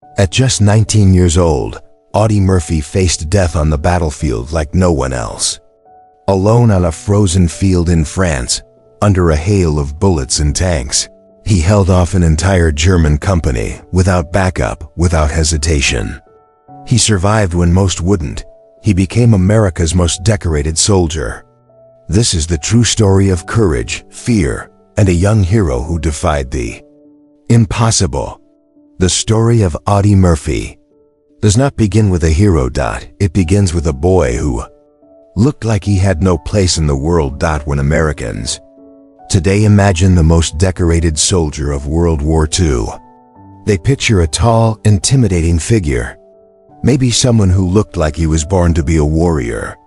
At just 19 years old, Audie Murphy faced death on the battlefield like no one else. Alone on a frozen field in France, under a hail of bullets and tanks, he held off an entire German company without backup, without hesitation. He survived when most wouldn't. He became America's most decorated soldier. This is the true story of courage, fear, and a young hero who defied the impossible. The story of Audie Murphy does not begin with a hero. It begins with a boy who looked like he had no place in the world. When Americans today imagine the most decorated soldier of World War II, they picture a tall, intimidating figure, maybe someone who looked like he was born to be a warrior.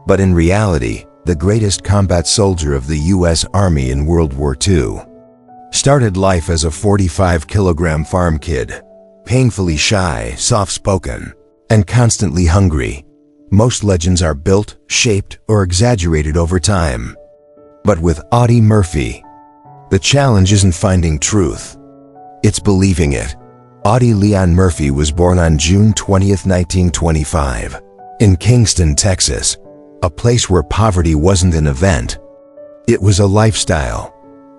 But in reality, the greatest combat soldier of the U.S. Army in World War II started life as a 45-kilogram farm kid, painfully shy, soft-spoken, and constantly hungry. Most legends are built, shaped, or exaggerated over time. But with Audie Murphy, the challenge isn't finding truth, it's believing it. Audie Leon Murphy was born on June 20, 1925, in Kingston, Texas, a place where poverty wasn't an event. It was a lifestyle.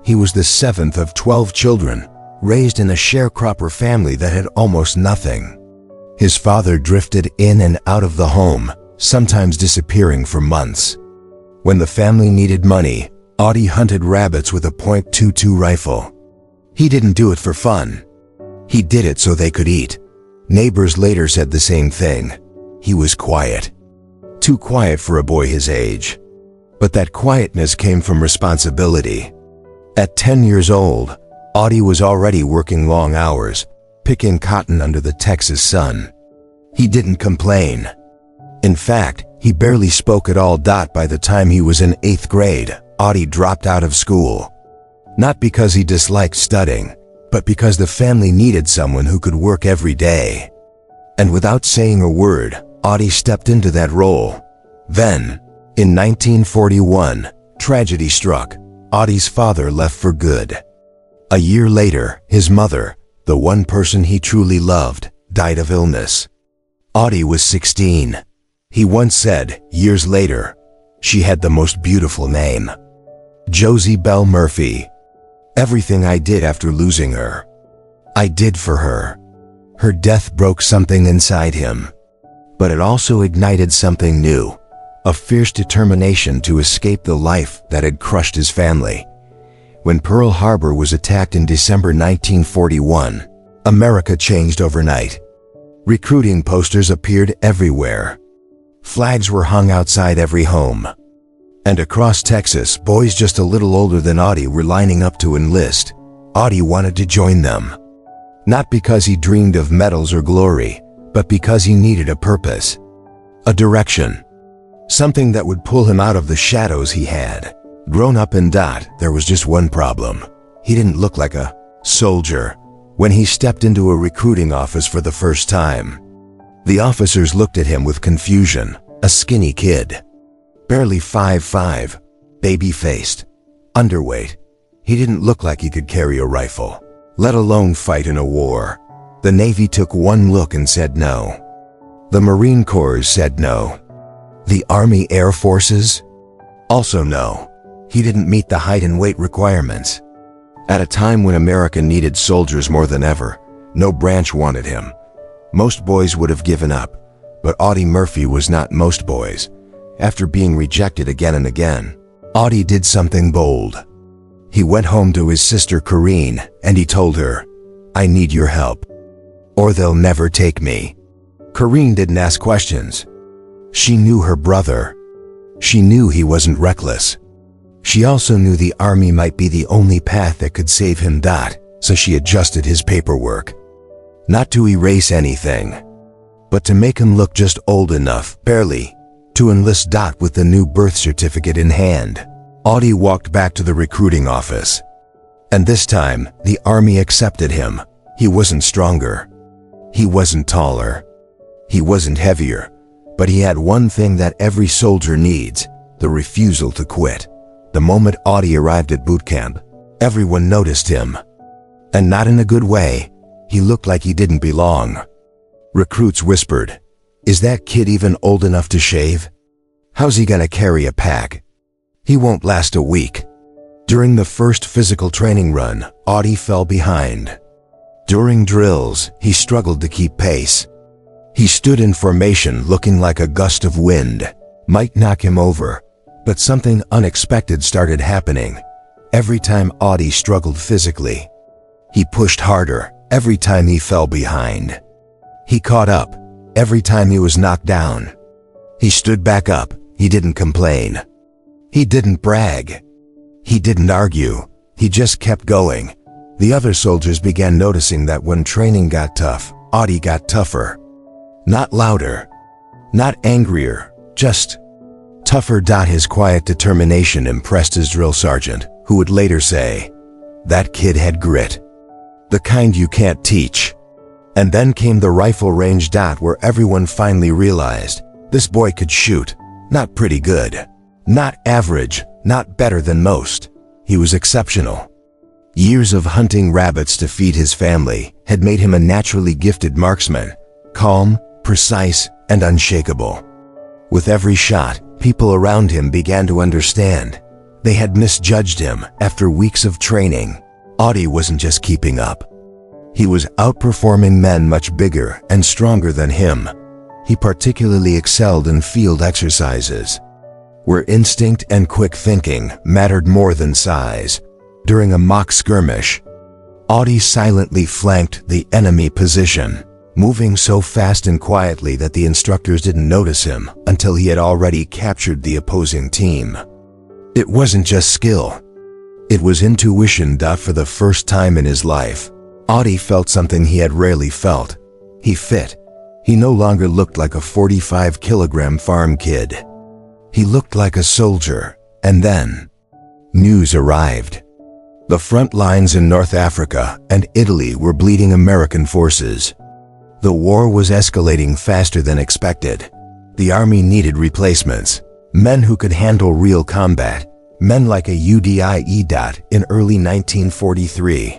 He was the seventh of 12 children, raised in a sharecropper family that had almost nothing. His father drifted in and out of the home, sometimes disappearing for months. When the family needed money, Audie hunted rabbits with a .22 rifle. He didn't do it for fun. He did it so they could eat. Neighbors later said the same thing. He was quiet. Too quiet for a boy his age. But that quietness came from responsibility. At 10 years old, Audie was already working long hours, picking cotton under the Texas sun. He didn't complain. In fact, he barely spoke at all. By the time he was in 8th grade, Audie dropped out of school. Not because he disliked studying, but because the family needed someone who could work every day. And without saying a word, Audie stepped into that role. Then, in 1941, tragedy struck. Audie's father left for good. A year later, his mother, the one person he truly loved, died of illness. Audie was 16. He once said, years later, she had the most beautiful name. Josie Belle Murphy. Everything I did after losing her, I did for her. Her death broke something inside him. But it also ignited something new, a fierce determination to escape the life that had crushed his family. When Pearl Harbor was attacked in December 1941, America changed overnight. Recruiting posters appeared everywhere. Flags were hung outside every home. And across Texas, boys just a little older than Audie were lining up to enlist. Audie wanted to join them. Not because he dreamed of medals or glory, but because he needed a purpose, a direction. Something that would pull him out of the shadows he had grown up in. There was just one problem. He didn't look like a soldier. When he stepped into a recruiting office for the first time, the officers looked at him with confusion. A skinny kid, barely 5'5", baby-faced, underweight. He didn't look like he could carry a rifle, let alone fight in a war. The Navy took one look and said no. The Marine Corps said no. The Army Air Forces? Also no. He didn't meet the height and weight requirements. At a time when America needed soldiers more than ever, no branch wanted him. Most boys would have given up, but Audie Murphy was not most boys. After being rejected again and again, Audie did something bold. He went home to his sister Corinne and he told her, "I need your help, or they'll never take me." Corinne didn't ask questions. She knew her brother. She knew he wasn't reckless. She also knew the Army might be the only path that could save him. So she adjusted his paperwork. Not to erase anything, but to make him look just old enough, barely, to enlist. With the new birth certificate in hand, Audie walked back to the recruiting office. And this time, the Army accepted him. He wasn't stronger. He wasn't taller. He wasn't heavier. But he had one thing that every soldier needs, the refusal to quit. The moment Audie arrived at boot camp, everyone noticed him. And not in a good way. He looked like he didn't belong. Recruits whispered, "Is that kid even old enough to shave? How's he gonna carry a pack? He won't last a week." During the first physical training run, Audie fell behind. During drills, he struggled to keep pace. He stood in formation looking like a gust of wind. Might knock him over, but something unexpected started happening. Every time Audie struggled physically, he pushed harder. Every time he fell behind, he caught up. Every time he was knocked down, he stood back up. He didn't complain. He didn't brag. He didn't argue. He just kept going. The other soldiers began noticing that when training got tough, Audie got tougher. Not louder, not angrier, just tougher. His quiet determination impressed his drill sergeant, who would later say, "That kid had grit. The kind you can't teach." And then came the rifle range. Where everyone finally realized this boy could shoot. Not pretty good, not average, not better than most. He was exceptional. Years of hunting rabbits to feed his family had made him a naturally gifted marksman, calm, precise, and unshakable. With every shot, people around him began to understand. They had misjudged him. After weeks of training, Audie wasn't just keeping up. He was outperforming men much bigger and stronger than him. He particularly excelled in field exercises, where instinct and quick thinking mattered more than size. During a mock skirmish, Audie silently flanked the enemy position, moving so fast and quietly that the instructors didn't notice him until he had already captured the opposing team. It wasn't just skill. It was intuition. For the first time in his life, Audie felt something he had rarely felt. He fit. He no longer looked like a 45-kilogram farm kid. He looked like a soldier. And then, news arrived. The front lines in North Africa and Italy were bleeding American forces. The war was escalating faster than expected. The army needed replacements, men who could handle real combat, men like a UDIE. In early 1943,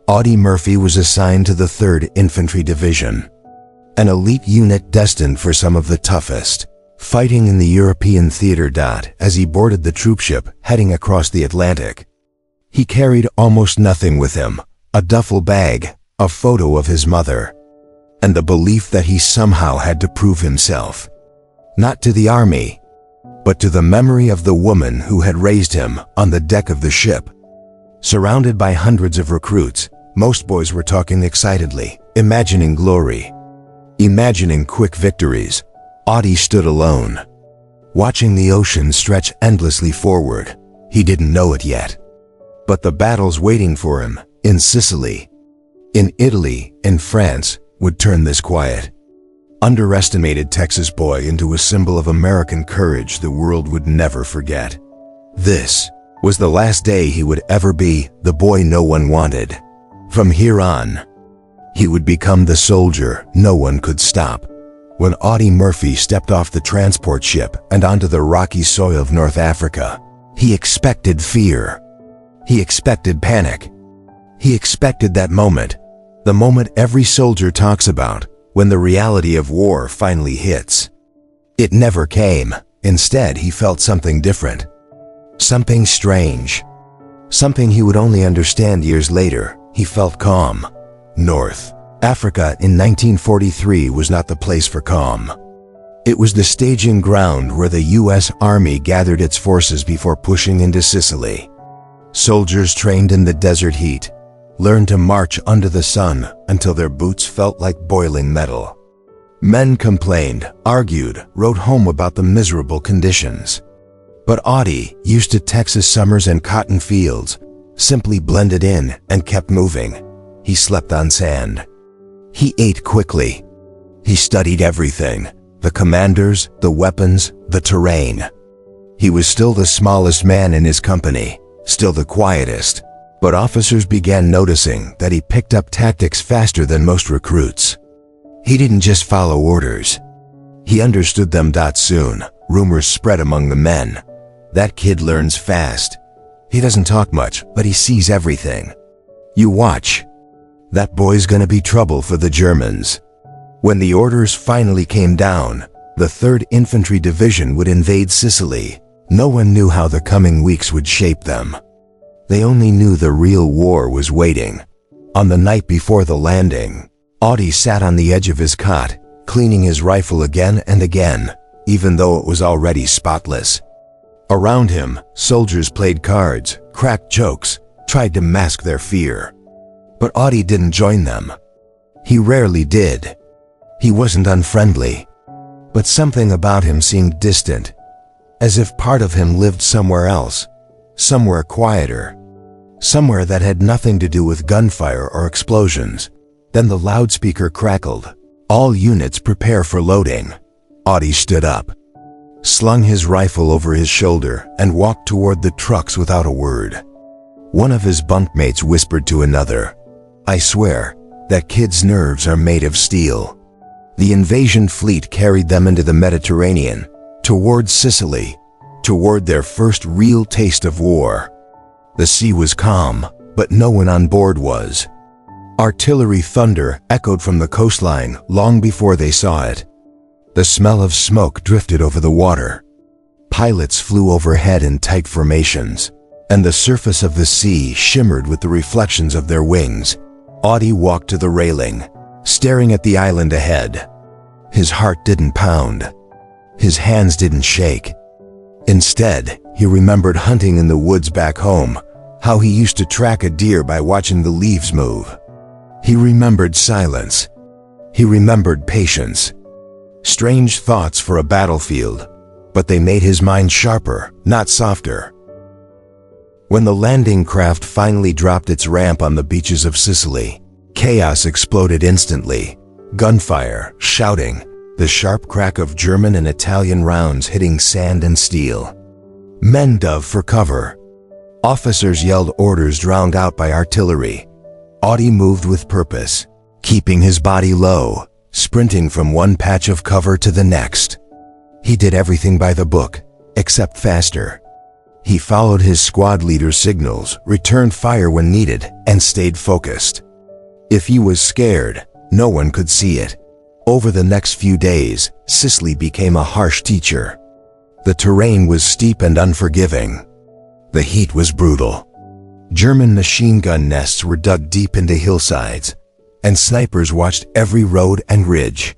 Audie Murphy was assigned to the 3rd Infantry Division, an elite unit destined for some of the toughest fighting in the European theater. As he boarded the troopship heading across the Atlantic, he carried almost nothing with him: a duffel bag, a photo of his mother, and the belief that he somehow had to prove himself. Not to the army, but to the memory of the woman who had raised him on the deck of the ship. Surrounded by hundreds of recruits, most boys were talking excitedly, imagining glory, imagining quick victories. Audie stood alone, watching the ocean stretch endlessly forward. He didn't know it yet, but the battles waiting for him in Sicily, in Italy, in France would turn this quiet, underestimated Texas boy into a symbol of American courage the world would never forget. This was the last day he would ever be the boy no one wanted. From here on, he would become the soldier no one could stop. When Audie Murphy stepped off the transport ship and onto the rocky soil of North Africa, he expected fear. He expected panic. He expected that moment, the moment every soldier talks about, when the reality of war finally hits. It never came. Instead, he felt something different, something strange, something he would only understand years later. He felt calm. North Africa in 1943 was not the place for calm. It was the staging ground where the U.S. Army gathered its forces before pushing into Sicily. Soldiers trained in the desert heat learned to march under the sun until their boots felt like boiling metal. Men complained, argued, wrote home about the miserable conditions. But Audie, used to Texas summers and cotton fields, simply blended in and kept moving. He slept on sand. He ate quickly. He studied everything: the commanders, the weapons, the terrain. He was still the smallest man in his company, still the quietest, but officers began noticing that he picked up tactics faster than most recruits. He didn't just follow orders. He understood them. Soon, rumors spread among the men. That kid learns fast. He doesn't talk much, but he sees everything. You watch. That boy's gonna be trouble for the Germans. When the orders finally came down, the 3rd Infantry Division would invade Sicily. No one knew how the coming weeks would shape them. They only knew the real war was waiting. On the night before the landing, Audie sat on the edge of his cot, cleaning his rifle again and again, even though it was already spotless. Around him, soldiers played cards, cracked jokes, tried to mask their fear. But Audie didn't join them. He rarely did. He wasn't unfriendly. But something about him seemed distant, as if part of him lived somewhere else, somewhere quieter, somewhere that had nothing to do with gunfire or explosions. Then the loudspeaker crackled. "All units prepare for loading." Audie stood up, slung his rifle over his shoulder, and walked toward the trucks without a word. One of his bunkmates whispered to another, "I swear, that kid's nerves are made of steel." The invasion fleet carried them into the Mediterranean, toward Sicily, toward their first real taste of war. The sea was calm, but no one on board was. Artillery thunder echoed from the coastline long before they saw it. The smell of smoke drifted over the water. Pilots flew overhead in tight formations, and the surface of the sea shimmered with the reflections of their wings. Audie walked to the railing, staring at the island ahead. His heart didn't pound. His hands didn't shake. Instead, he remembered hunting in the woods back home, how he used to track a deer by watching the leaves move. He remembered silence. He remembered patience. Strange thoughts for a battlefield, but they made his mind sharper, not softer. When the landing craft finally dropped its ramp on the beaches of Sicily, chaos exploded instantly. Gunfire, shouting, the sharp crack of German and Italian rounds hitting sand and steel. Men dove for cover. Officers yelled orders drowned out by artillery. Audie moved with purpose, keeping his body low, sprinting from one patch of cover to the next. He did everything by the book, except faster. He followed his squad leader's signals, returned fire when needed, and stayed focused. If he was scared, no one could see it. Over the next few days, Sicily became a harsh teacher. The terrain was steep and unforgiving. The heat was brutal. German machine gun nests were dug deep into hillsides, and snipers watched every road and ridge.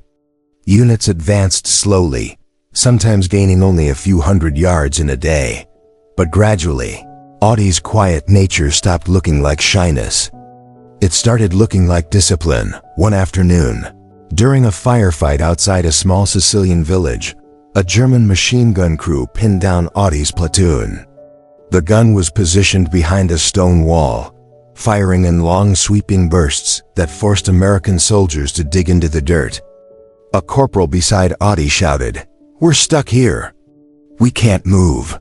Units advanced slowly, sometimes gaining only a few hundred yards in a day. But gradually, Audie's quiet nature stopped looking like shyness. It started looking like discipline. One afternoon, during a firefight outside a small Sicilian village, a German machine gun crew pinned down Audie's platoon. The gun was positioned behind a stone wall, firing in long sweeping bursts that forced American soldiers to dig into the dirt. A corporal beside Audie shouted, "We're stuck here. We can't move."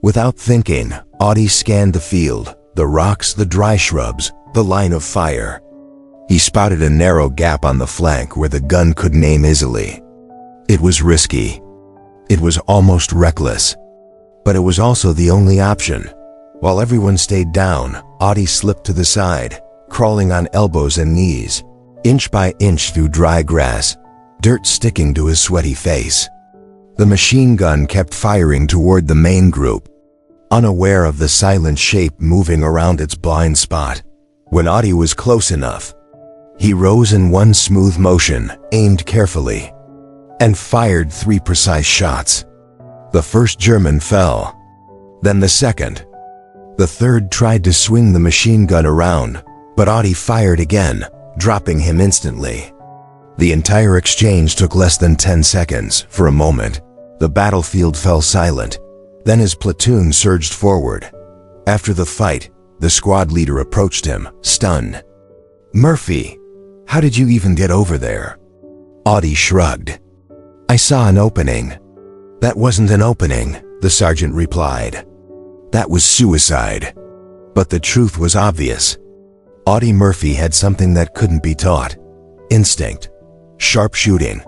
Without thinking, Audie scanned the field, the rocks, the dry shrubs, the line of fire. He spotted a narrow gap on the flank where the gun couldn't aim easily. It was risky. It was almost reckless. But it was also the only option. While everyone stayed down, Audie slipped to the side, crawling on elbows and knees, inch by inch through dry grass, dirt sticking to his sweaty face. The machine gun kept firing toward the main group, unaware of the silent shape moving around its blind spot. When Audie was close enough, he rose in one smooth motion, aimed carefully, and fired 3 precise shots. The first German fell, then the second. The third tried to swing the machine gun around, but Audie fired again, dropping him instantly. The entire exchange took less than 10 seconds. For a moment, the battlefield fell silent. Then his platoon surged forward. After the fight, the squad leader approached him, stunned. "Murphy, how did you even get over there?" Audie shrugged. "I saw an opening." "That wasn't an opening," the sergeant replied. "That was suicide." But the truth was obvious. Audie Murphy had something that couldn't be taught. Instinct. Sharp shooting.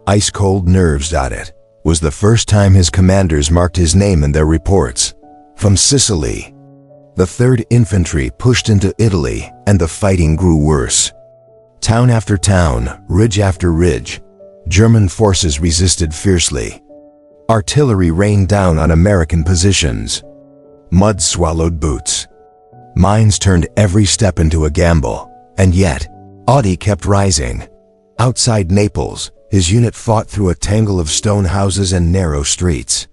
Ice-cold nerves. It was the first time his commanders marked his name in their reports. From Sicily, The 3rd Infantry pushed into Italy, and the fighting grew worse. Town after town, ridge after ridge, German forces resisted fiercely. Artillery rained down on American positions. Mud swallowed boots. Mines turned every step into a gamble, and yet, Audi kept rising. Outside Naples, his unit fought through a tangle of stone houses and narrow streets.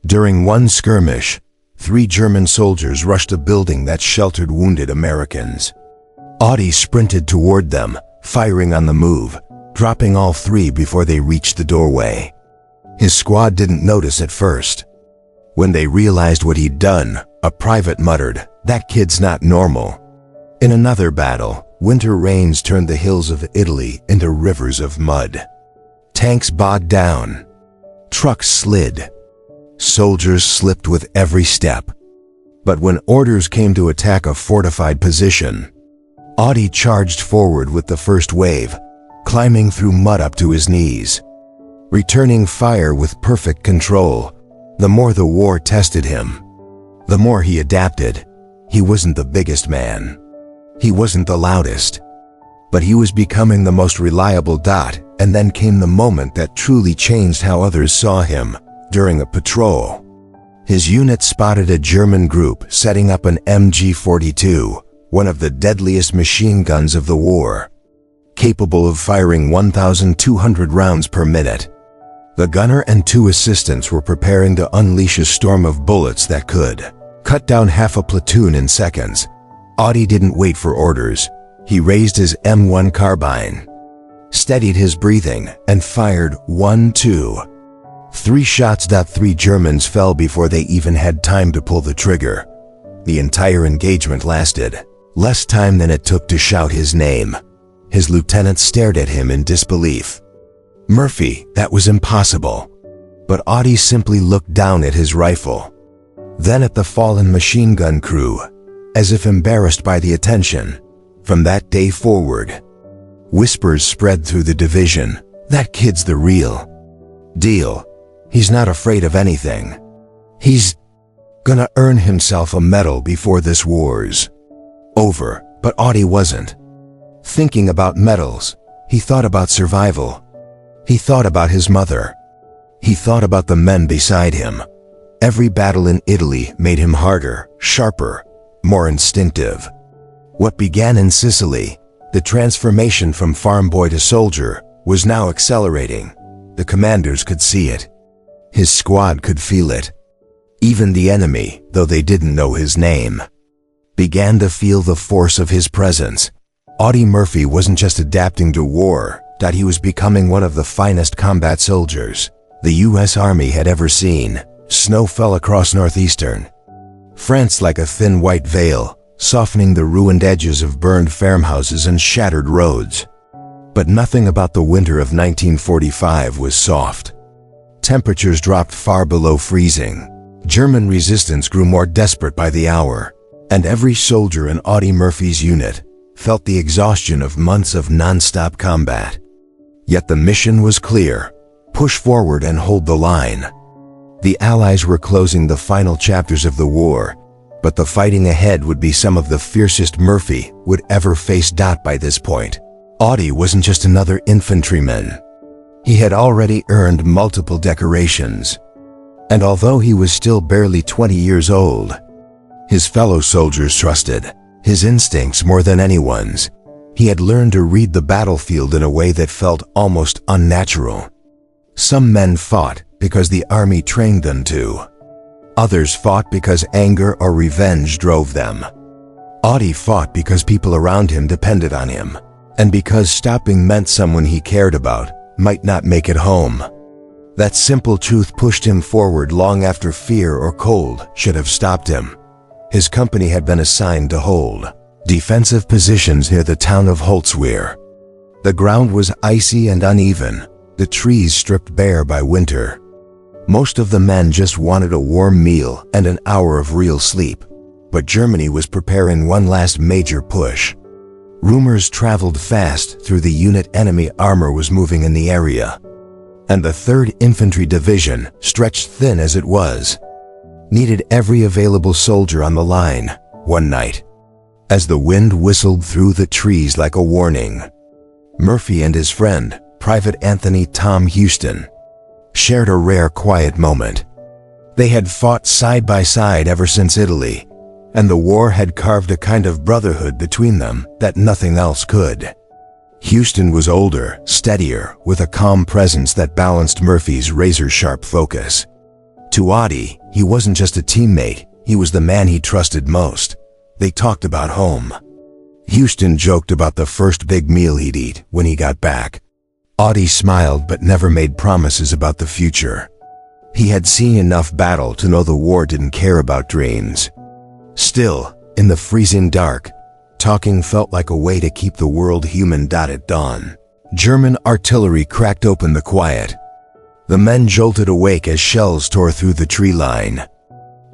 During one skirmish, 3 German soldiers rushed a building that sheltered wounded Americans. Audi sprinted toward them, firing on the move, dropping all 3 before they reached the doorway. His squad didn't notice at first. When they realized what he'd done, a private muttered, "That kid's not normal." In another battle, winter rains turned the hills of Italy into rivers of mud. Tanks bogged down. Trucks slid. Soldiers slipped with every step. But when orders came to attack a fortified position, Audi charged forward with the first wave, climbing through mud up to his knees. Returning fire with perfect control, the more the war tested him, the more he adapted. He wasn't the biggest man. He wasn't the loudest. But he was becoming the most reliable dot, and then came the moment that truly changed how others saw him. During a patrol, his unit spotted a German group setting up an MG-42, one of the deadliest machine guns of the war, capable of firing 1,200 rounds per minute. The gunner and 2 assistants were preparing to unleash a storm of bullets that could cut down half a platoon in seconds. Audi didn't wait for orders. He raised his M1 carbine, steadied his breathing, and fired 1, 2, 3 shots. 3 Germans fell before they even had time to pull the trigger. The entire engagement lasted less time than it took to shout his name. His lieutenant stared at him in disbelief. "Murphy, that was impossible." But Audi simply looked down at his rifle, then at the fallen machine gun crew, as if embarrassed by the attention. From that day forward, whispers spread through the division. "That kid's the real deal. He's not afraid of anything. He's gonna earn himself a medal before this war's over." But Audi wasn't thinking about medals. He thought about survival. He thought about his mother. He thought about the men beside him. Every battle in Italy made him harder, sharper, more instinctive. What began in Sicily, the transformation from farm boy to soldier, was now accelerating. The commanders could see it. His squad could feel it. Even the enemy, though they didn't know his name, began to feel the force of his presence. Audi Murphy wasn't just adapting to war, he was becoming one of the finest combat soldiers the U.S. Army had ever seen. Snow fell across northeastern France like a thin white veil, softening the ruined edges of burned farmhouses and shattered roads. But nothing about the winter of 1945 was soft. Temperatures dropped far below freezing. German resistance grew more desperate by the hour, and every soldier in Audi Murphy's unit felt the exhaustion of months of non-stop combat. Yet the mission was clear: push forward and hold the line. The Allies were closing the final chapters of the war, but the fighting ahead would be some of the fiercest Murphy would ever face. By this point, Audi wasn't just another infantryman. He had already earned multiple decorations. And although he was still barely 20 years old, his fellow soldiers trusted his instincts more than anyone's. He had learned to read the battlefield in a way that felt almost unnatural. Some men fought because the army trained them to. Others fought because anger or revenge drove them. Audi fought because people around him depended on him, and because stopping meant someone he cared about might not make it home. That simple truth pushed him forward long after fear or cold should have stopped him. His company had been assigned to hold defensive positions near the town of Holzwehr. The ground was icy and uneven, the trees stripped bare by winter. Most of the men just wanted a warm meal and an hour of real sleep, but Germany was preparing one last major push. Rumors traveled fast through the unit enemy armor was moving in the area, and the 3rd Infantry Division, stretched thin as it was, needed every available soldier on the line. one night. As the wind whistled through the trees like a warning, Murphy and his friend, Private Anthony Tom Houston, shared a rare quiet moment. They had fought side by side ever since Italy, and the war had carved a kind of brotherhood between them that nothing else could. Houston was older, steadier, with a calm presence that balanced Murphy's razor-sharp focus. To Audie, he wasn't just a teammate, he was the man he trusted most. They talked about home. Houston joked about the first big meal he'd eat when he got back. Audie smiled but never made promises about the future. He had seen enough battle to know the war didn't care about dreams. Still, in the freezing dark, talking felt like a way to keep the world human. At dawn, German artillery cracked open the quiet. The men jolted awake as shells tore through the tree line.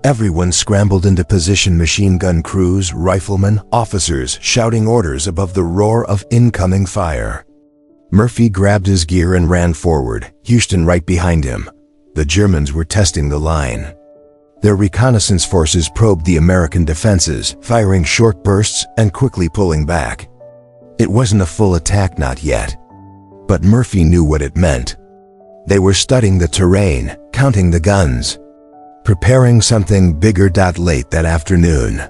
Everyone scrambled into position, machine gun crews, riflemen, officers shouting orders above the roar of incoming fire. Murphy grabbed his gear and ran forward, Houston right behind him. The Germans were testing the line. Their reconnaissance forces probed the American defenses, firing short bursts and quickly pulling back. It wasn't a full attack, not yet. But Murphy knew what it meant. They were studying the terrain, counting the guns, preparing something bigger. Late that afternoon,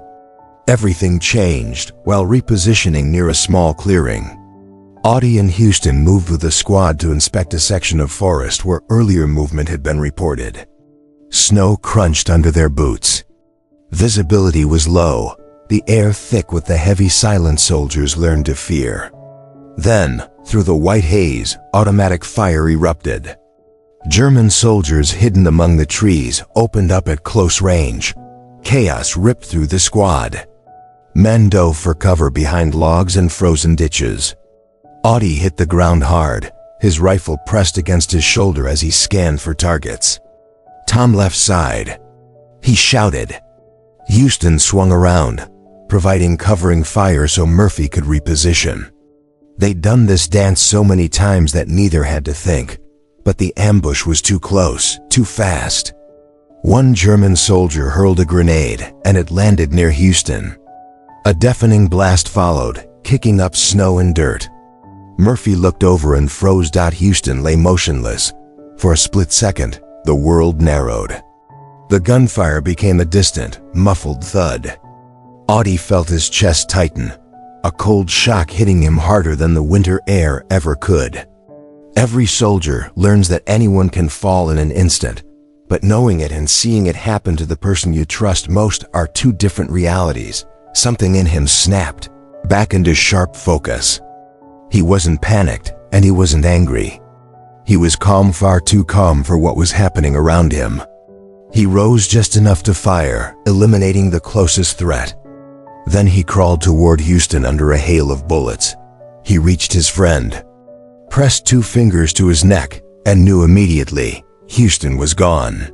everything changed while repositioning near a small clearing. Audie and Houston moved with the squad to inspect a section of forest where earlier movement had been reported. Snow crunched under their boots. Visibility was low, the air thick with the heavy silence soldiers learned to fear. Then, through the white haze, automatic fire erupted. German soldiers hidden among the trees opened up at close range. Chaos ripped through the squad. Men dove for cover behind logs and frozen ditches. Audie hit the ground hard, his rifle pressed against his shoulder as he scanned for targets. Tom left side. He shouted. Houston swung around, providing covering fire so Murphy could reposition. They'd done this dance so many times that neither had to think, but the ambush was too close, too fast. One German soldier hurled a grenade, and it landed near Houston. A deafening blast followed, kicking up snow and dirt. Murphy looked over and froze. Houston lay motionless. For a split second, the world narrowed. The gunfire became a distant, muffled thud. Audie felt his chest tighten, a cold shock hitting him harder than the winter air ever could. Every soldier learns that anyone can fall in an instant, but knowing it and seeing it happen to the person you trust most are two different realities. Something in him snapped, back into sharp focus. He wasn't panicked, and he wasn't angry. He was calm, far too calm for what was happening around him. He rose just enough to fire, eliminating the closest threat. Then he crawled toward Houston under a hail of bullets. He reached his friend, pressed 2 fingers to his neck, and knew immediately Houston was gone.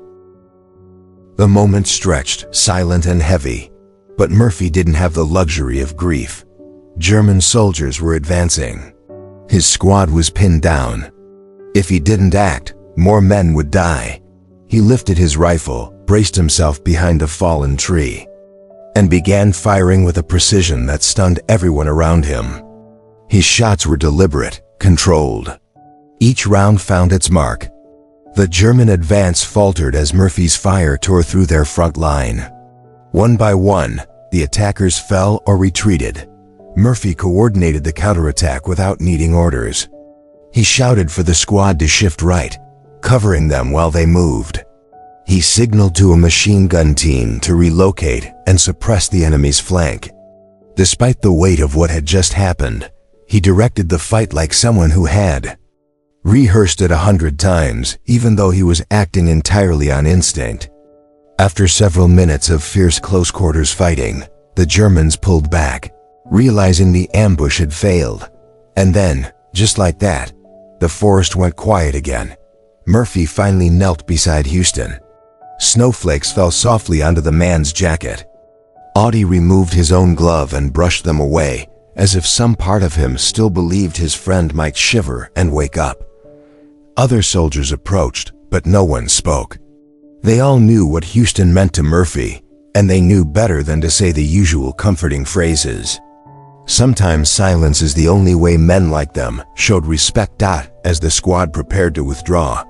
The moment stretched, silent and heavy, but Murphy didn't have the luxury of grief. German soldiers were advancing. His squad was pinned down. If he didn't act, more men would die. He lifted his rifle, braced himself behind a fallen tree, and began firing with a precision that stunned everyone around him. His shots were deliberate, controlled. Each round found its mark. The German advance faltered as Murphy's fire tore through their front line. One by one, the attackers fell or retreated. Murphy coordinated the counterattack without needing orders. He shouted for the squad to shift right, covering them while they moved. He signaled to a machine gun team to relocate and suppress the enemy's flank. Despite the weight of what had just happened, he directed the fight like someone who had rehearsed it 100 times, even though he was acting entirely on instinct. After several minutes of fierce close-quarters fighting, the Germans pulled back, realizing the ambush had failed. And then, just like that, the forest went quiet again. Murphy finally knelt beside Houston. Snowflakes fell softly onto the man's jacket. Audie removed his own glove and brushed them away, as if some part of him still believed his friend might shiver and wake up. Other soldiers approached, but no one spoke. They all knew what Houston meant to Murphy, and they knew better than to say the usual comforting phrases. Sometimes silence is the only way men like them showed respect. As the squad prepared to withdraw,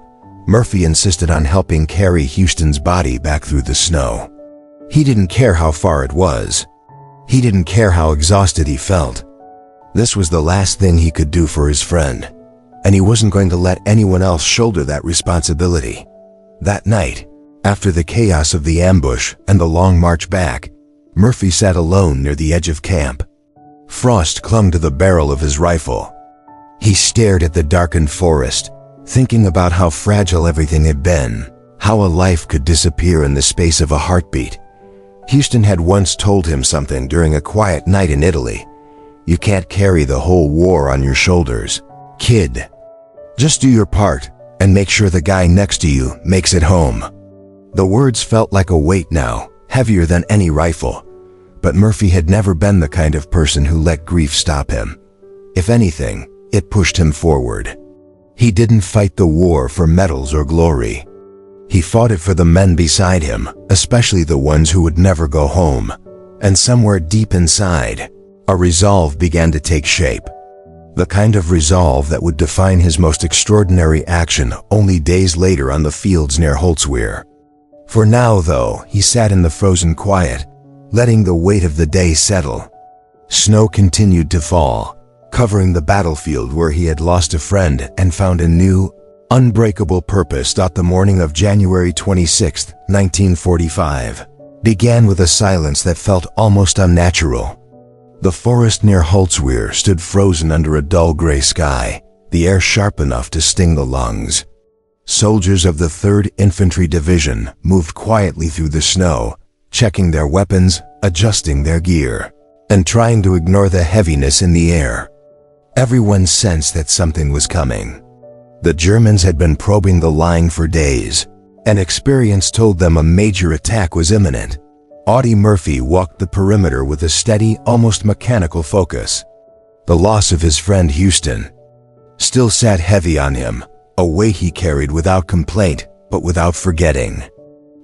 Murphy insisted on helping carry Houston's body back through the snow. He didn't care how far it was. He didn't care how exhausted he felt. This was the last thing he could do for his friend, and he wasn't going to let anyone else shoulder that responsibility. That night, after the chaos of the ambush and the long march back, Murphy sat alone near the edge of camp. Frost clung to the barrel of his rifle. He stared at the darkened forest, thinking about how fragile everything had been, how a life could disappear in the space of a heartbeat. Houston had once told him something during a quiet night in Italy. "You can't carry the whole war on your shoulders, kid. Just do your part and make sure the guy next to you makes it home." The words felt like a weight now, heavier than any rifle. But Murphy had never been the kind of person who let grief stop him. If anything, it pushed him forward. He didn't fight the war for medals or glory. He fought it for the men beside him, especially the ones who would never go home. And somewhere deep inside, a resolve began to take shape. The kind of resolve that would define his most extraordinary action only days later on the fields near Holtzwehr. For now, though, he sat in the frozen quiet, letting the weight of the day settle. Snow continued to fall, covering the battlefield where he had lost a friend and found a new, unbreakable purpose. The morning of January 26, 1945, began with a silence that felt almost unnatural. The forest near Holtzwehr stood frozen under a dull gray sky, the air sharp enough to sting the lungs. Soldiers of the 3rd Infantry Division moved quietly through the snow, checking their weapons, adjusting their gear, and trying to ignore the heaviness in the air. Everyone sensed that something was coming. The Germans had been probing the line for days, and experience told them a major attack was imminent. Audie Murphy walked the perimeter with a steady, almost mechanical focus. The loss of his friend Houston still sat heavy on him, a weight he carried without complaint, but without forgetting.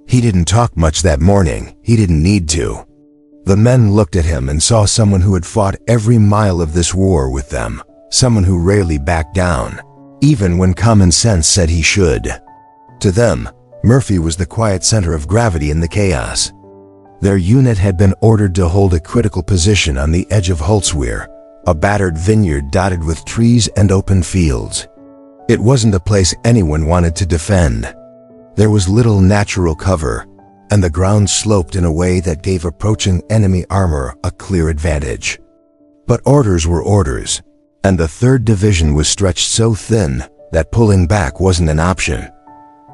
He didn't talk much that morning. He didn't need to. The men looked at him and saw someone who had fought every mile of this war with them, someone who rarely backed down, even when common sense said he should. To them, Murphy was the quiet center of gravity in the chaos. Their unit had been ordered to hold a critical position on the edge of Holtzwehr, a battered vineyard dotted with trees and open fields. It wasn't a place anyone wanted to defend. There was little natural cover, and the ground sloped in a way that gave approaching enemy armor a clear advantage. But orders were orders, and the 3rd Division was stretched so thin that pulling back wasn't an option.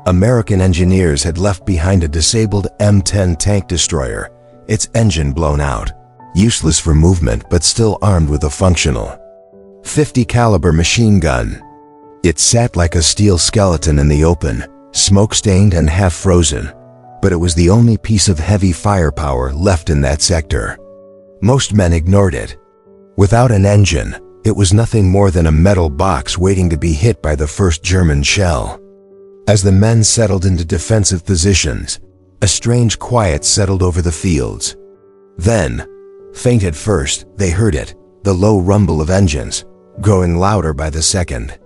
American engineers had left behind a disabled M10 tank destroyer, its engine blown out, useless for movement but still armed with a functional .50 caliber machine gun. It sat like a steel skeleton in the open, smoke-stained and half-frozen, but it was the only piece of heavy firepower left in that sector. Most men ignored it. Without an engine, it was nothing more than a metal box waiting to be hit by the first German shell. As the men settled into defensive positions, a strange quiet settled over the fields. Then, faint at first, they heard it, the low rumble of engines, growing louder by the second.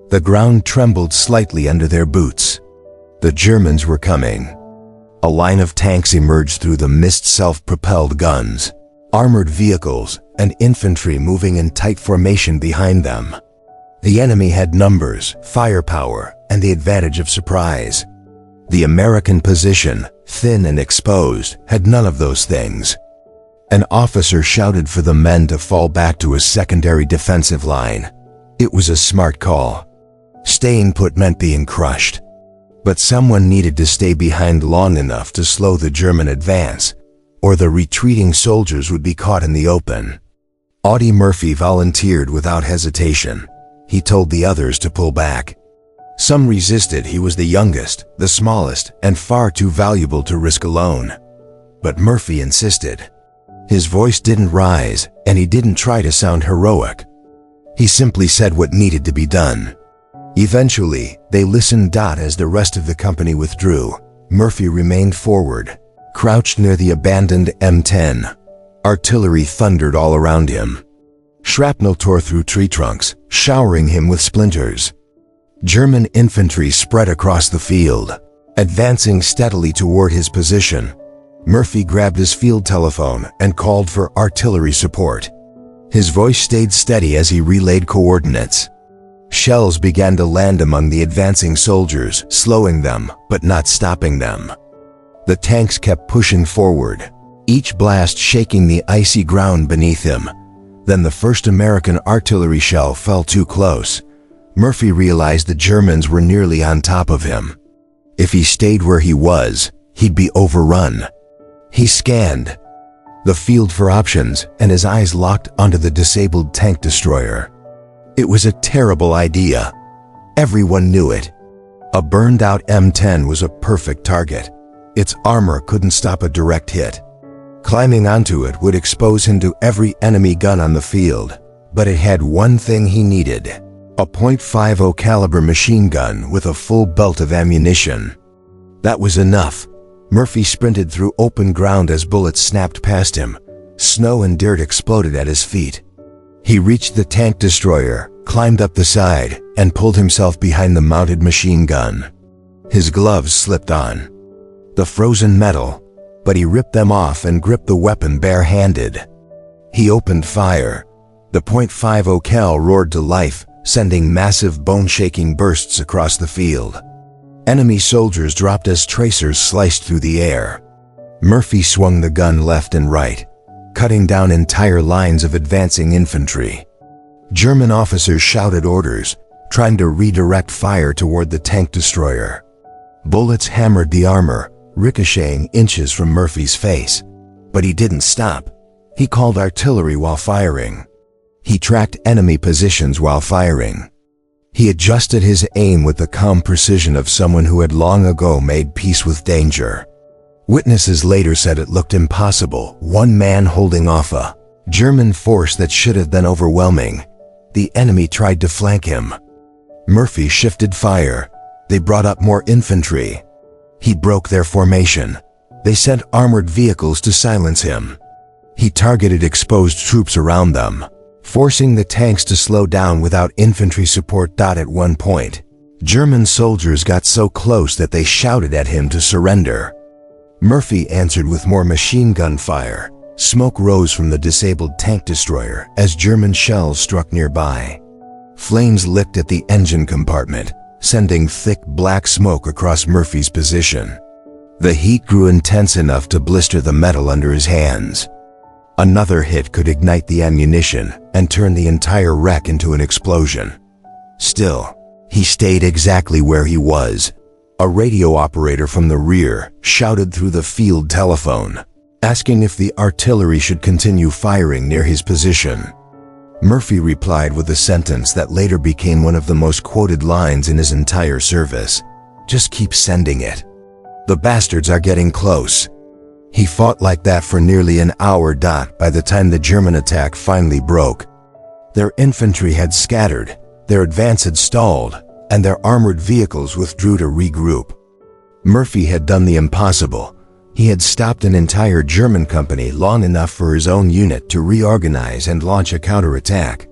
The ground trembled slightly under their boots. The Germans were coming. A line of tanks emerged through the mist, self-propelled guns, armored vehicles, and infantry moving in tight formation behind them. The enemy had numbers, firepower, and the advantage of surprise. The American position, thin and exposed, had none of those things. An officer shouted for the men to fall back to a secondary defensive line. It was a smart call. Staying put meant being crushed. But someone needed to stay behind long enough to slow the German advance, or the retreating soldiers would be caught in the open. Audie Murphy volunteered without hesitation. He told the others to pull back. Some resisted. He was the youngest, the smallest, and far too valuable to risk alone. But Murphy insisted. His voice didn't rise, and he didn't try to sound heroic. He simply said what needed to be done. Eventually, they listened. As the rest of the company withdrew, Murphy remained forward, Crouched near the abandoned M10, artillery thundered all around him. Shrapnel tore through tree trunks, showering him with splinters. German infantry spread across the field, advancing steadily toward his position. Murphy grabbed his field telephone and called for artillery support. His voice stayed steady as he relayed coordinates. Shells began to land among the advancing soldiers, slowing them, but not stopping them. The tanks kept pushing forward, each blast shaking the icy ground beneath him. Then the first American artillery shell fell too close. Murphy realized the Germans were nearly on top of him. If he stayed where he was, he'd be overrun. He scanned the field for options, and his eyes locked onto the disabled tank destroyer. It was a terrible idea. Everyone knew it. A burned-out M10 was a perfect target. Its armor couldn't stop a direct hit. Climbing onto it would expose him to every enemy gun on the field, but it had one thing he needed: a .50 caliber machine gun with a full belt of ammunition. That was enough. Murphy sprinted through open ground as bullets snapped past him. Snow and dirt exploded at his feet. He reached the tank destroyer, climbed up the side, and pulled himself behind the mounted machine gun. His gloves slipped on the frozen metal, but he ripped them off and gripped the weapon bare-handed. He opened fire. The .50 cal roared to life, sending massive bone-shaking bursts across the field. Enemy soldiers dropped as tracers sliced through the air. Murphy swung the gun left and right, cutting down entire lines of advancing infantry. German officers shouted orders, trying to redirect fire toward the tank destroyer. Bullets hammered the armor, ricocheting inches from Murphy's face. But he didn't stop. He called artillery while firing. He tracked enemy positions while firing. He adjusted his aim with the calm precision of someone who had long ago made peace with danger. Witnesses later said it looked impossible, one man holding off a German force that should have been overwhelming. The enemy tried to flank him. Murphy shifted fire. They brought up more infantry. He broke their formation. They sent armored vehicles to silence him. He targeted exposed troops around them, forcing the tanks to slow down without infantry support. At one point, German soldiers got so close that they shouted at him to surrender. Murphy answered with more machine gun fire. Smoke rose from the disabled tank destroyer as German shells struck nearby. Flames licked at the engine compartment, sending thick black smoke across Murphy's position. The heat grew intense enough to blister the metal under his hands. Another hit could ignite the ammunition and turn the entire wreck into an explosion. Still, he stayed exactly where he was. A radio operator from the rear shouted through the field telephone, asking if the artillery should continue firing near his position. Murphy replied with a sentence that later became one of the most quoted lines in his entire service: "Just keep sending it. The bastards are getting close." He fought like that for nearly an hour. By the time the German attack finally broke, their infantry had scattered, their advance had stalled, and their armored vehicles withdrew to regroup. Murphy had done the impossible. He had stopped an entire German company long enough for his own unit to reorganize and launch a counterattack.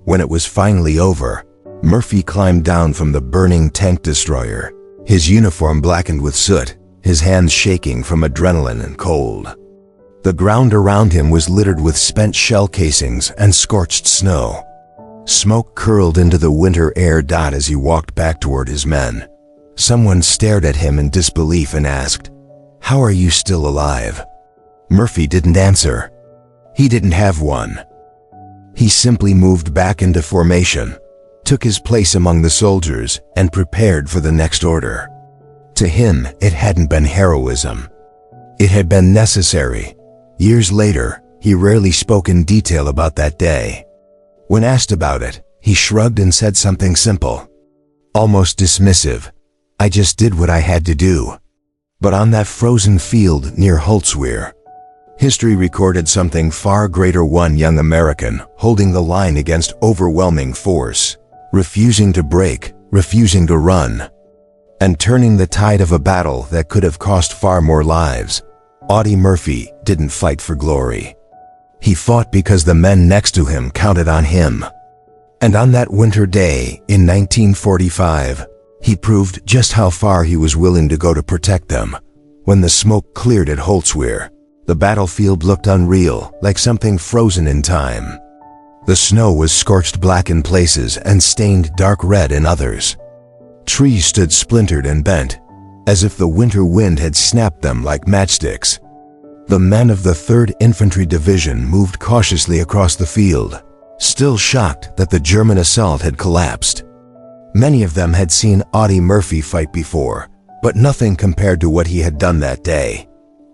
When it was finally over, Murphy climbed down from the burning tank destroyer, his uniform blackened with soot, his hands shaking from adrenaline and cold. The ground around him was littered with spent shell casings and scorched snow. Smoke curled into the winter air. As he walked back toward his men, someone stared at him in disbelief and asked, "How are you still alive?" Murphy didn't answer. He didn't have one. He simply moved back into formation, took his place among the soldiers, and prepared for the next order. To him, it hadn't been heroism. It had been necessary. Years later, he rarely spoke in detail about that day. When asked about it, he shrugged and said something simple, almost dismissive: "I just did what I had to do." But on that frozen field near Holzwehr, history recorded something far greater: one young American holding the line against overwhelming force, refusing to break, refusing to run, and turning the tide of a battle that could have cost far more lives. Audie Murphy didn't fight for glory. He fought because the men next to him counted on him. And on that winter day in 1945, he proved just how far he was willing to go to protect them. When the smoke cleared at Holtzwihr, the battlefield looked unreal, like something frozen in time. The snow was scorched black in places and stained dark red in others. Trees stood splintered and bent, as if the winter wind had snapped them like matchsticks. The men of the 3rd Infantry Division moved cautiously across the field, still shocked that the German assault had collapsed. Many of them had seen Audie Murphy fight before, but nothing compared to what he had done that day.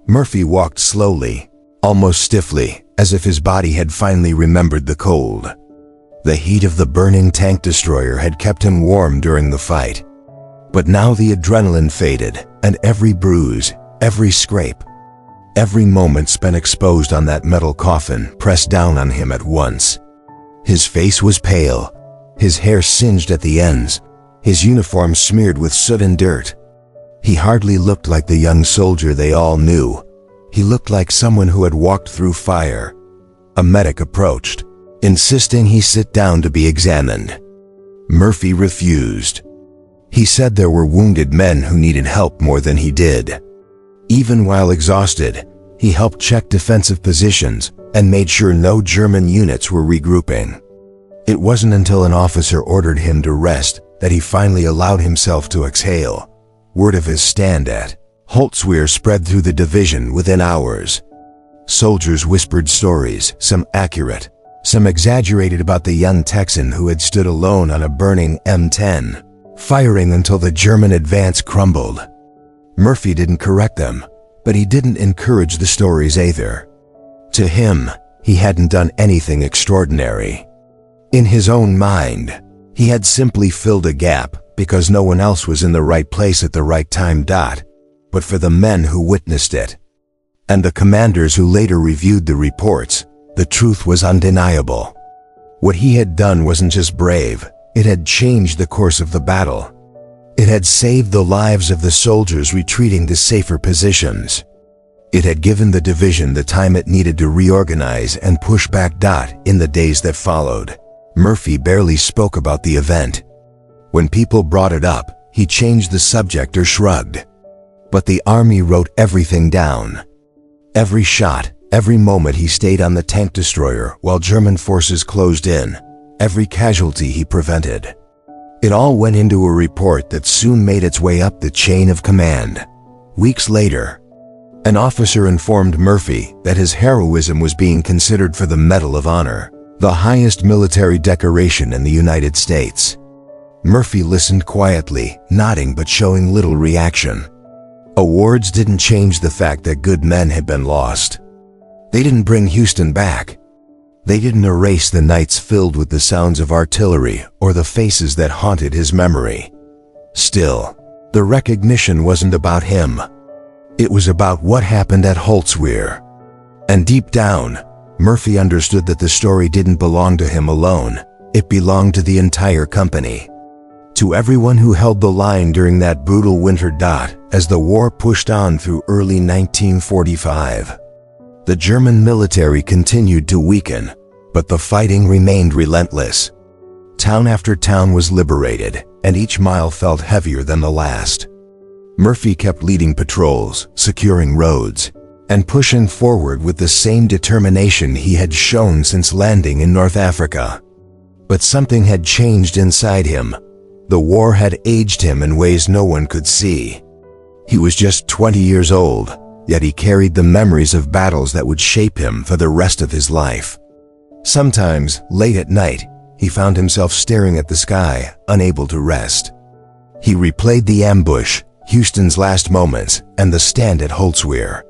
Murphy walked slowly, almost stiffly, as if his body had finally remembered the cold. The heat of the burning tank destroyer had kept him warm during the fight. But now the adrenaline faded, and every bruise, every scrape, every moment spent exposed on that metal coffin pressed down on him at once. His face was pale, his hair singed at the ends, his uniform smeared with soot and dirt. He hardly looked like the young soldier they all knew. He looked like someone who had walked through fire. A medic approached, insisting he sit down to be examined. Murphy refused. He said there were wounded men who needed help more than he did. Even while exhausted, he helped check defensive positions and made sure no German units were regrouping. It wasn't until an officer ordered him to rest that he finally allowed himself to exhale. Word of his stand at Holtzwihr spread through the division within hours. Soldiers whispered stories, some accurate, some exaggerated, about the young Texan who had stood alone on a burning M10, firing until the German advance crumbled. Murphy didn't correct them, but he didn't encourage the stories either. To him, he hadn't done anything extraordinary. In his own mind, he had simply filled a gap because no one else was in the right place at the right time. But for the men who witnessed it, and the commanders who later reviewed the reports, the truth was undeniable. What he had done wasn't just brave, it had changed the course of the battle. It had saved the lives of the soldiers retreating to safer positions. It had given the division the time it needed to reorganize and push back. In the days that followed, Murphy barely spoke about the event. When people brought it up, he changed the subject or shrugged. But the army wrote everything down. Every shot, every moment he stayed on the tank destroyer while German forces closed in, every casualty he prevented. It all went into a report that soon made its way up the chain of command. Weeks later, an officer informed Murphy that his heroism was being considered for the Medal of Honor, the highest military decoration in the United States. Murphy listened quietly, nodding but showing little reaction. Awards didn't change the fact that good men had been lost. They didn't bring Houston back. They didn't erase the nights filled with the sounds of artillery or the faces that haunted his memory. Still, the recognition wasn't about him. It was about what happened at Holtzwihr. And deep down, Murphy understood that the story didn't belong to him alone. It belonged to the entire company. To everyone who held the line during that brutal winter. As the war pushed on through early 1945, the German military continued to weaken, but the fighting remained relentless. Town after town was liberated, and each mile felt heavier than the last. Murphy kept leading patrols, securing roads, and pushing forward with the same determination he had shown since landing in North Africa. But something had changed inside him. The war had aged him in ways no one could see. He was just 20 years old, yet he carried the memories of battles that would shape him for the rest of his life. Sometimes, late at night, he found himself staring at the sky, unable to rest. He replayed the ambush, Houston's last moments, and the stand at Holtzwihr.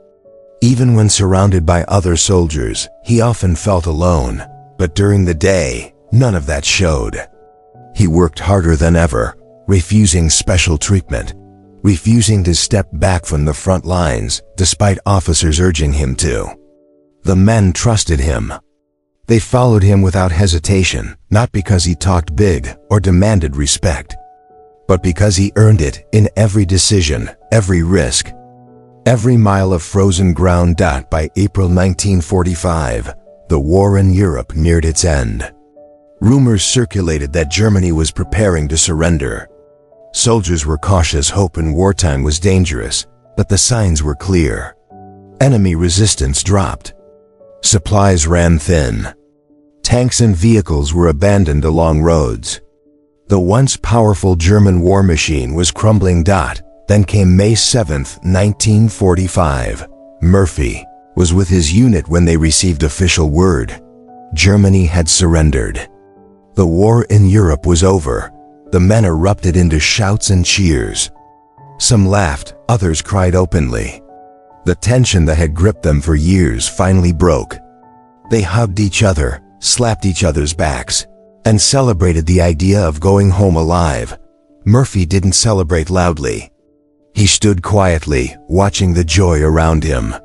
Even when surrounded by other soldiers, he often felt alone, but during the day, none of that showed. He worked harder than ever, refusing special treatment, refusing to step back from the front lines despite officers urging him to. The men trusted him. They followed him without hesitation, not because he talked big or demanded respect, but because he earned it in every decision, every risk. Every mile of frozen ground. By April 1945, the war in Europe neared its end. Rumors circulated that Germany was preparing to surrender. Soldiers were cautious. Hope in wartime was dangerous, but the signs were clear. Enemy resistance dropped. Supplies ran thin. Tanks and vehicles were abandoned along roads. The once powerful German war machine was crumbling. Then came May 7, 1945. Murphy was with his unit when they received official word. Germany had surrendered. The war in Europe was over. The men erupted into shouts and cheers. Some laughed, others cried openly. The tension that had gripped them for years finally broke. They hugged each other, slapped each other's backs, and celebrated the idea of going home alive. Murphy didn't celebrate loudly. He stood quietly, watching the joy around him.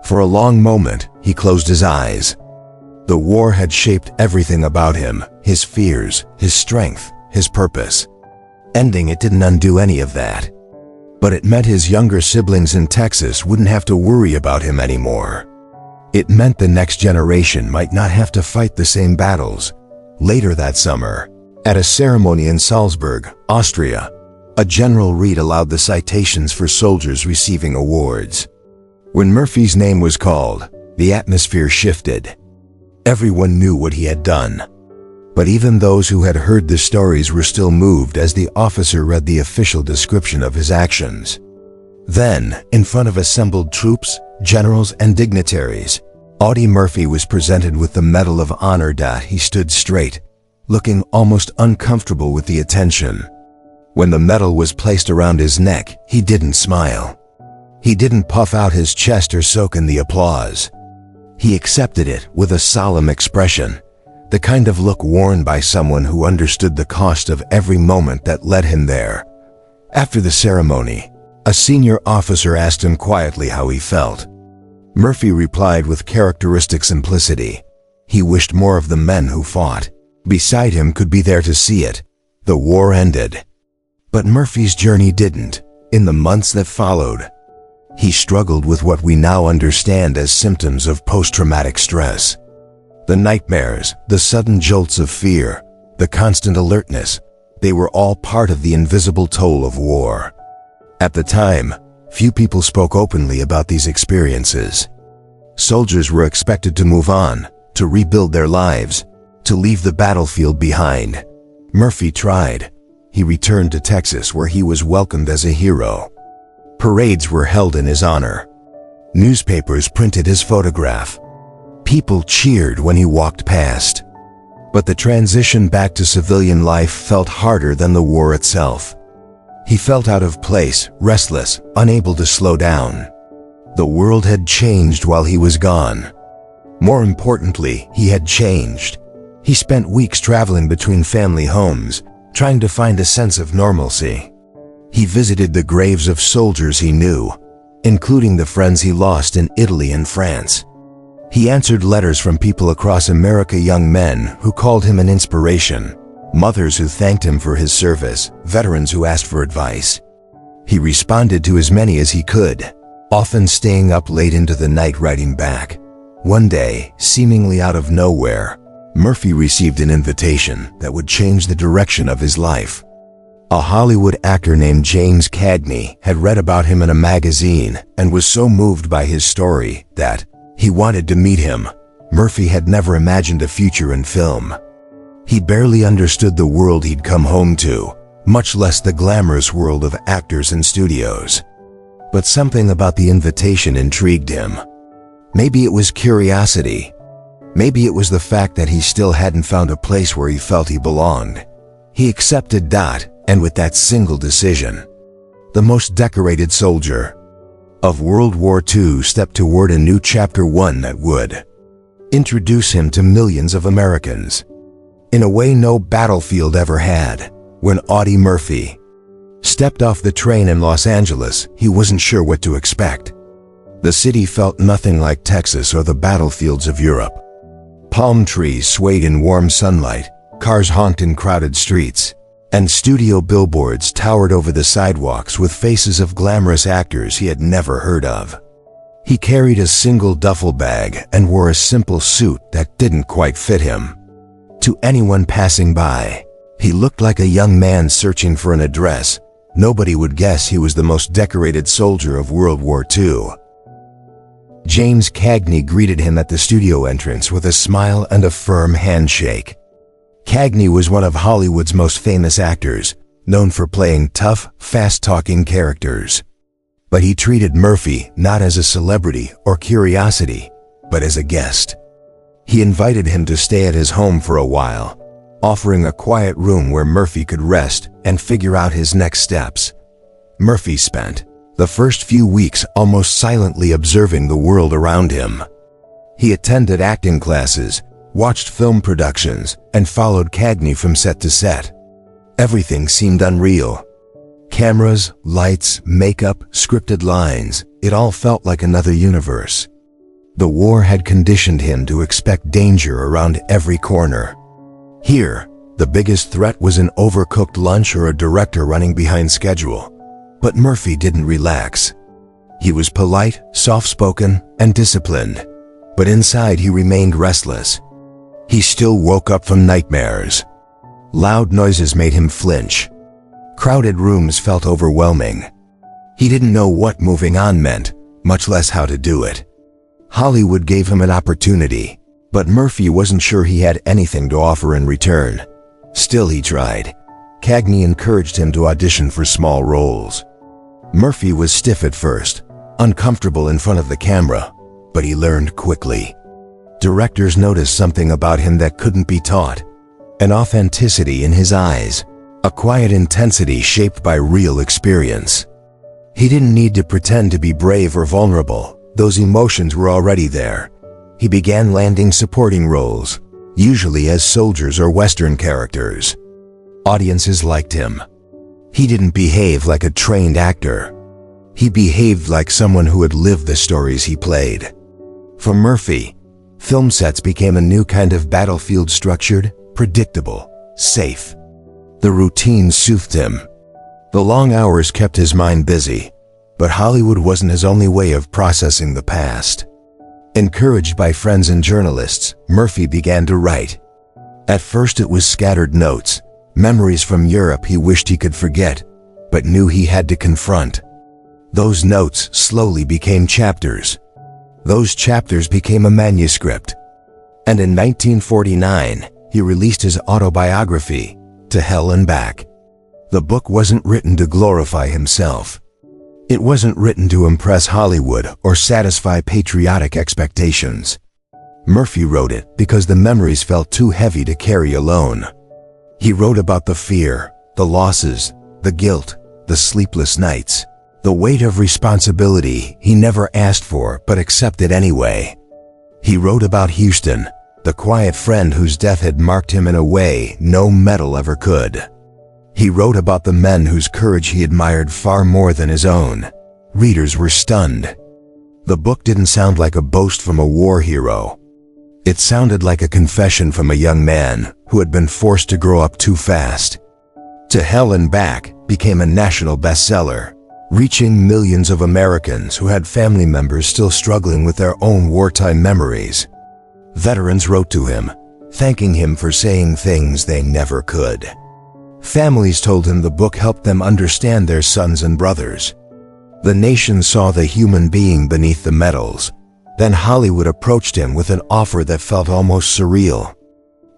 For a long moment, he closed his eyes. The war had shaped everything about him, his fears, his strength, his purpose. Ending it didn't undo any of that. But it meant his younger siblings in Texas wouldn't have to worry about him anymore. It meant the next generation might not have to fight the same battles. Later that summer, at a ceremony in Salzburg, Austria, a general read aloud the citations for soldiers receiving awards. When Murphy's name was called, the atmosphere shifted. Everyone knew what he had done. But even those who had heard the stories were still moved as the officer read the official description of his actions. Then, in front of assembled troops, generals, and dignitaries, Audie Murphy was presented with the Medal of Honor. He stood straight, looking almost uncomfortable with the attention. When the medal was placed around his neck, he didn't smile. He didn't puff out his chest or soak in the applause. He accepted it with a solemn expression, the kind of look worn by someone who understood the cost of every moment that led him there. After the ceremony, a senior officer asked him quietly how he felt. Murphy replied with characteristic simplicity. He wished more of the men who fought beside him could be there to see it. The war ended. But Murphy's journey didn't. In the months that followed, he struggled with what we now understand as symptoms of post-traumatic stress. The nightmares, the sudden jolts of fear, the constant alertness, they were all part of the invisible toll of war. At the time, few people spoke openly about these experiences. Soldiers were expected to move on, to rebuild their lives, to leave the battlefield behind. Murphy tried. He returned to Texas, where he was welcomed as a hero. Parades were held in his honor. Newspapers printed his photograph. People cheered when he walked past. But the transition back to civilian life felt harder than the war itself. He felt out of place, restless, unable to slow down. The world had changed while he was gone. More importantly, he had changed. He spent weeks traveling between family homes, trying to find a sense of normalcy. He visited the graves of soldiers he knew, including the friends he lost in Italy and France. He answered letters from people across America, young men who called him an inspiration, mothers who thanked him for his service, veterans who asked for advice. He responded to as many as he could, often staying up late into the night writing back. One day, seemingly out of nowhere, Murphy received an invitation that would change the direction of his life. A Hollywood actor named James Cagney had read about him in a magazine and was so moved by his story that he wanted to meet him. Murphy had never imagined a future in film. He barely understood the world he'd come home to, much less the glamorous world of actors and studios. But something about the invitation intrigued him. Maybe it was curiosity. Maybe it was the fact that he still hadn't found a place where he felt he belonged. He accepted that, and with that single decision, the most decorated soldier of World War II stepped toward a new chapter, one that would introduce him to millions of Americans in a way no battlefield ever had. When Audie Murphy stepped off the train in Los Angeles, he wasn't sure what to expect. The city felt nothing like Texas or the battlefields of Europe. Palm trees swayed in warm sunlight, cars honked in crowded streets, and studio billboards towered over the sidewalks with faces of glamorous actors he had never heard of. He carried a single duffel bag and wore a simple suit that didn't quite fit him. To anyone passing by, he looked like a young man searching for an address. Nobody would guess he was the most decorated soldier of World War II. James Cagney greeted him at the studio entrance with a smile and a firm handshake. Cagney was one of Hollywood's most famous actors, known for playing tough, fast-talking characters. But he treated Murphy not as a celebrity or curiosity, but as a guest. He invited him to stay at his home for a while, offering a quiet room where Murphy could rest and figure out his next steps. Murphy spent the first few weeks almost silently observing the world around him. He attended acting classes, watched film productions, and followed Cagney from set to set. Everything seemed unreal. Cameras, lights, makeup, scripted lines, it all felt like another universe. The war had conditioned him to expect danger around every corner. Here, the biggest threat was an overcooked lunch or a director running behind schedule. But Murphy didn't relax. He was polite, soft-spoken, and disciplined, but inside he remained restless. He still woke up from nightmares. Loud noises made him flinch. Crowded rooms felt overwhelming. He didn't know what moving on meant, much less how to do it. Hollywood gave him an opportunity, but Murphy wasn't sure he had anything to offer in return. Still, he tried. Cagney encouraged him to audition for small roles. Murphy was stiff at first, uncomfortable in front of the camera, but he learned quickly. Directors noticed something about him that couldn't be taught. An authenticity in his eyes, a quiet intensity shaped by real experience. He didn't need to pretend to be brave or vulnerable. Those emotions were already there. He began landing supporting roles, usually as soldiers or Western characters. Audiences liked him. He didn't behave like a trained actor. He behaved like someone who had lived the stories he played. For Murphy, film sets became a new kind of battlefield, structured, predictable, safe. The routine soothed him. The long hours kept his mind busy, but Hollywood wasn't his only way of processing the past. Encouraged by friends and journalists, Murphy began to write. At first it was scattered notes, memories from Europe he wished he could forget, but knew he had to confront. Those notes slowly became chapters. Those chapters became a manuscript. And in 1949, he released his autobiography, To Hell and Back. The book wasn't written to glorify himself. It wasn't written to impress Hollywood or satisfy patriotic expectations. Murphy wrote it because the memories felt too heavy to carry alone. He wrote about the fear, the losses, the guilt, the sleepless nights, the weight of responsibility he never asked for but accepted anyway. He wrote about Houston, the quiet friend whose death had marked him in a way no medal ever could. He wrote about the men whose courage he admired far more than his own. Readers were stunned. The book didn't sound like a boast from a war hero. It sounded like a confession from a young man who had been forced to grow up too fast. To Hell and Back became a national bestseller, reaching millions of Americans who had family members still struggling with their own wartime memories. Veterans wrote to him, thanking him for saying things they never could. Families told him the book helped them understand their sons and brothers. The nation saw the human being beneath the medals. Then Hollywood approached him with an offer that felt almost surreal.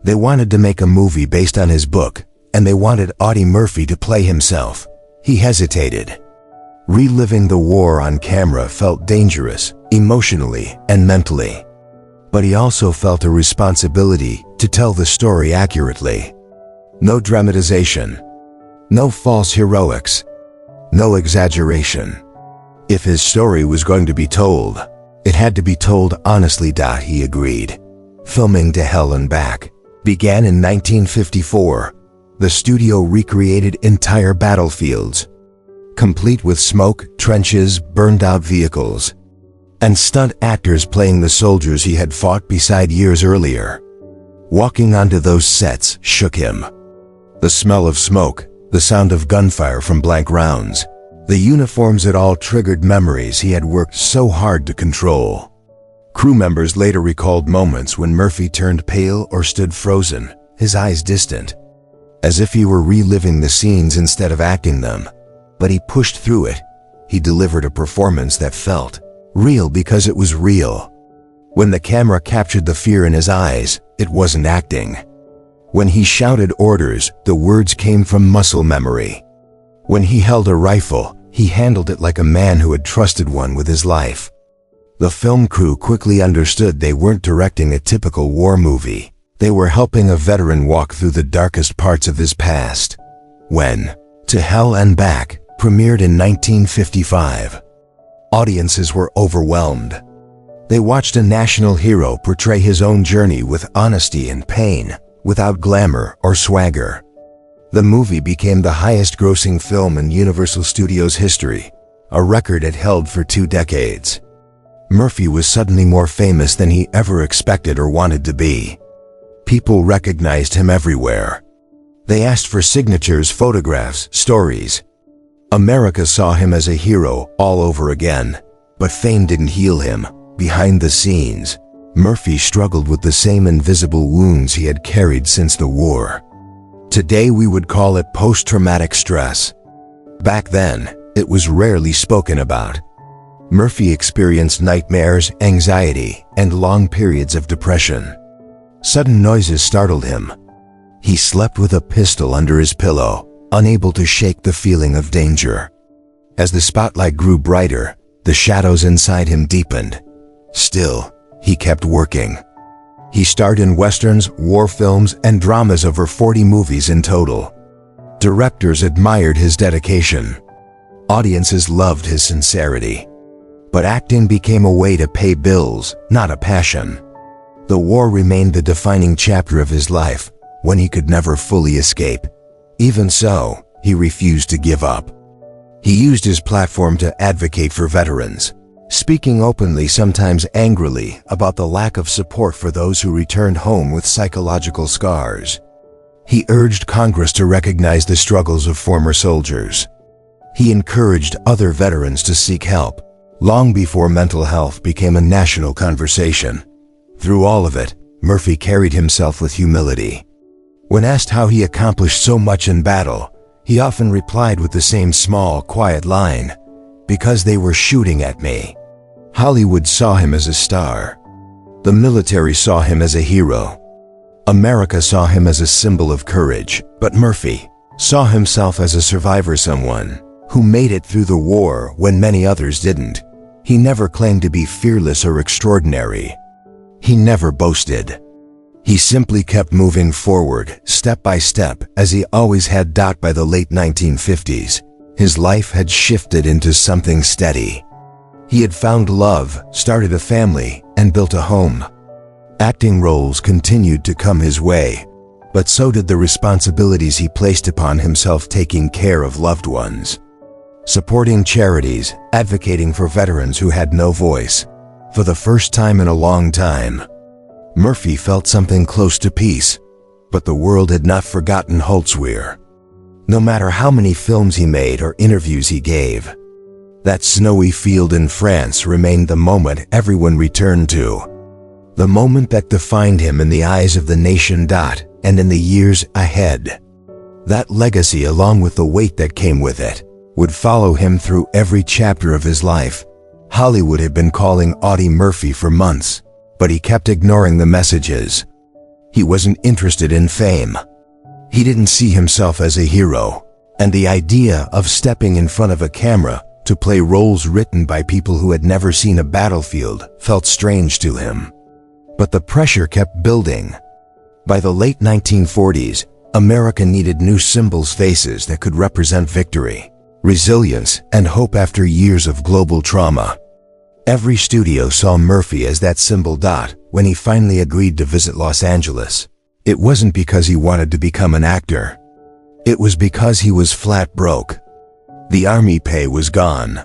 They wanted to make a movie based on his book, and they wanted Audie Murphy to play himself. He hesitated. Reliving the war on camera felt dangerous, emotionally and mentally. But he also felt a responsibility to tell the story accurately. No dramatization. No false heroics. No exaggeration. If his story was going to be told, it had to be told honestly. He agreed. Filming To Hell and Back began in 1954. The studio recreated entire battlefields, complete with smoke, trenches, burned-out vehicles, and stunt actors playing the soldiers he had fought beside years earlier. Walking onto those sets shook him. The smell of smoke, the sound of gunfire from blank rounds, the uniforms, it all triggered memories he had worked so hard to control. Crew members later recalled moments when Murphy turned pale or stood frozen, his eyes distant, as if he were reliving the scenes instead of acting them. But he pushed through it. He delivered a performance that felt real because it was real. When the camera captured the fear in his eyes, it wasn't acting. When he shouted orders, the words came from muscle memory. When he held a rifle, he handled it like a man who had trusted one with his life. The film crew quickly understood they weren't directing a typical war movie. They were helping a veteran walk through the darkest parts of his past. When To Hell and Back premiered in 1955, audiences were overwhelmed. They watched a national hero portray his own journey with honesty and pain, without glamour or swagger. The movie became the highest-grossing film in Universal Studios history, a record it held for 2 decades. Murphy was suddenly more famous than he ever expected or wanted to be. People recognized him everywhere. They asked for signatures, photographs, stories. America saw him as a hero all over again, but fame didn't heal him. Behind the scenes, Murphy struggled with the same invisible wounds he had carried since the war. Today we would call it post-traumatic stress. Back then, it was rarely spoken about. Murphy experienced nightmares, anxiety, and long periods of depression. Sudden noises startled him. He slept with a pistol under his pillow, unable to shake the feeling of danger. As the spotlight grew brighter, the shadows inside him deepened. Still, he kept working. He starred in westerns, war films, and dramas, over 40 movies in total. Directors admired his dedication. Audiences loved his sincerity. But acting became a way to pay bills, not a passion. The war remained the defining chapter of his life, when he could never fully escape. Even so, he refused to give up. He used his platform to advocate for veterans, speaking openly, sometimes angrily, about the lack of support for those who returned home with psychological scars. He urged Congress to recognize the struggles of former soldiers. He encouraged other veterans to seek help, long before mental health became a national conversation. Through all of it, Murphy carried himself with humility. When asked how he accomplished so much in battle, he often replied with the same small, quiet line, "Because they were shooting at me." Hollywood saw him as a star. The military saw him as a hero. America saw him as a symbol of courage, but Murphy saw himself as a survivor, someone who made it through the war when many others didn't. He never claimed to be fearless or extraordinary. He never boasted. He simply kept moving forward, step by step, as he always had. By the late 1950s, his life had shifted into something steady. He had found love, started a family, and built a home. Acting roles continued to come his way, but so did the responsibilities he placed upon himself, taking care of loved ones, supporting charities, advocating for veterans who had no voice. For the first time in a long time, Murphy felt something close to peace, but the world had not forgotten Holtzwehr. No matter how many films he made or interviews he gave, that snowy field in France remained the moment everyone returned to. The moment that defined him in the eyes of the nation. And in the years ahead, that legacy, along with the weight that came with it, would follow him through every chapter of his life. Hollywood had been calling Audie Murphy for months, but he kept ignoring the messages. He wasn't interested in fame. He didn't see himself as a hero, and the idea of stepping in front of a camera to play roles written by people who had never seen a battlefield felt strange to him. But the pressure kept building. By the late 1940s, America needed new symbols, faces that could represent victory, resilience, and hope after years of global trauma. Every studio saw Murphy as that symbol. When he finally agreed to visit Los Angeles, it wasn't because he wanted to become an actor. It was because he was flat broke. The army pay was gone.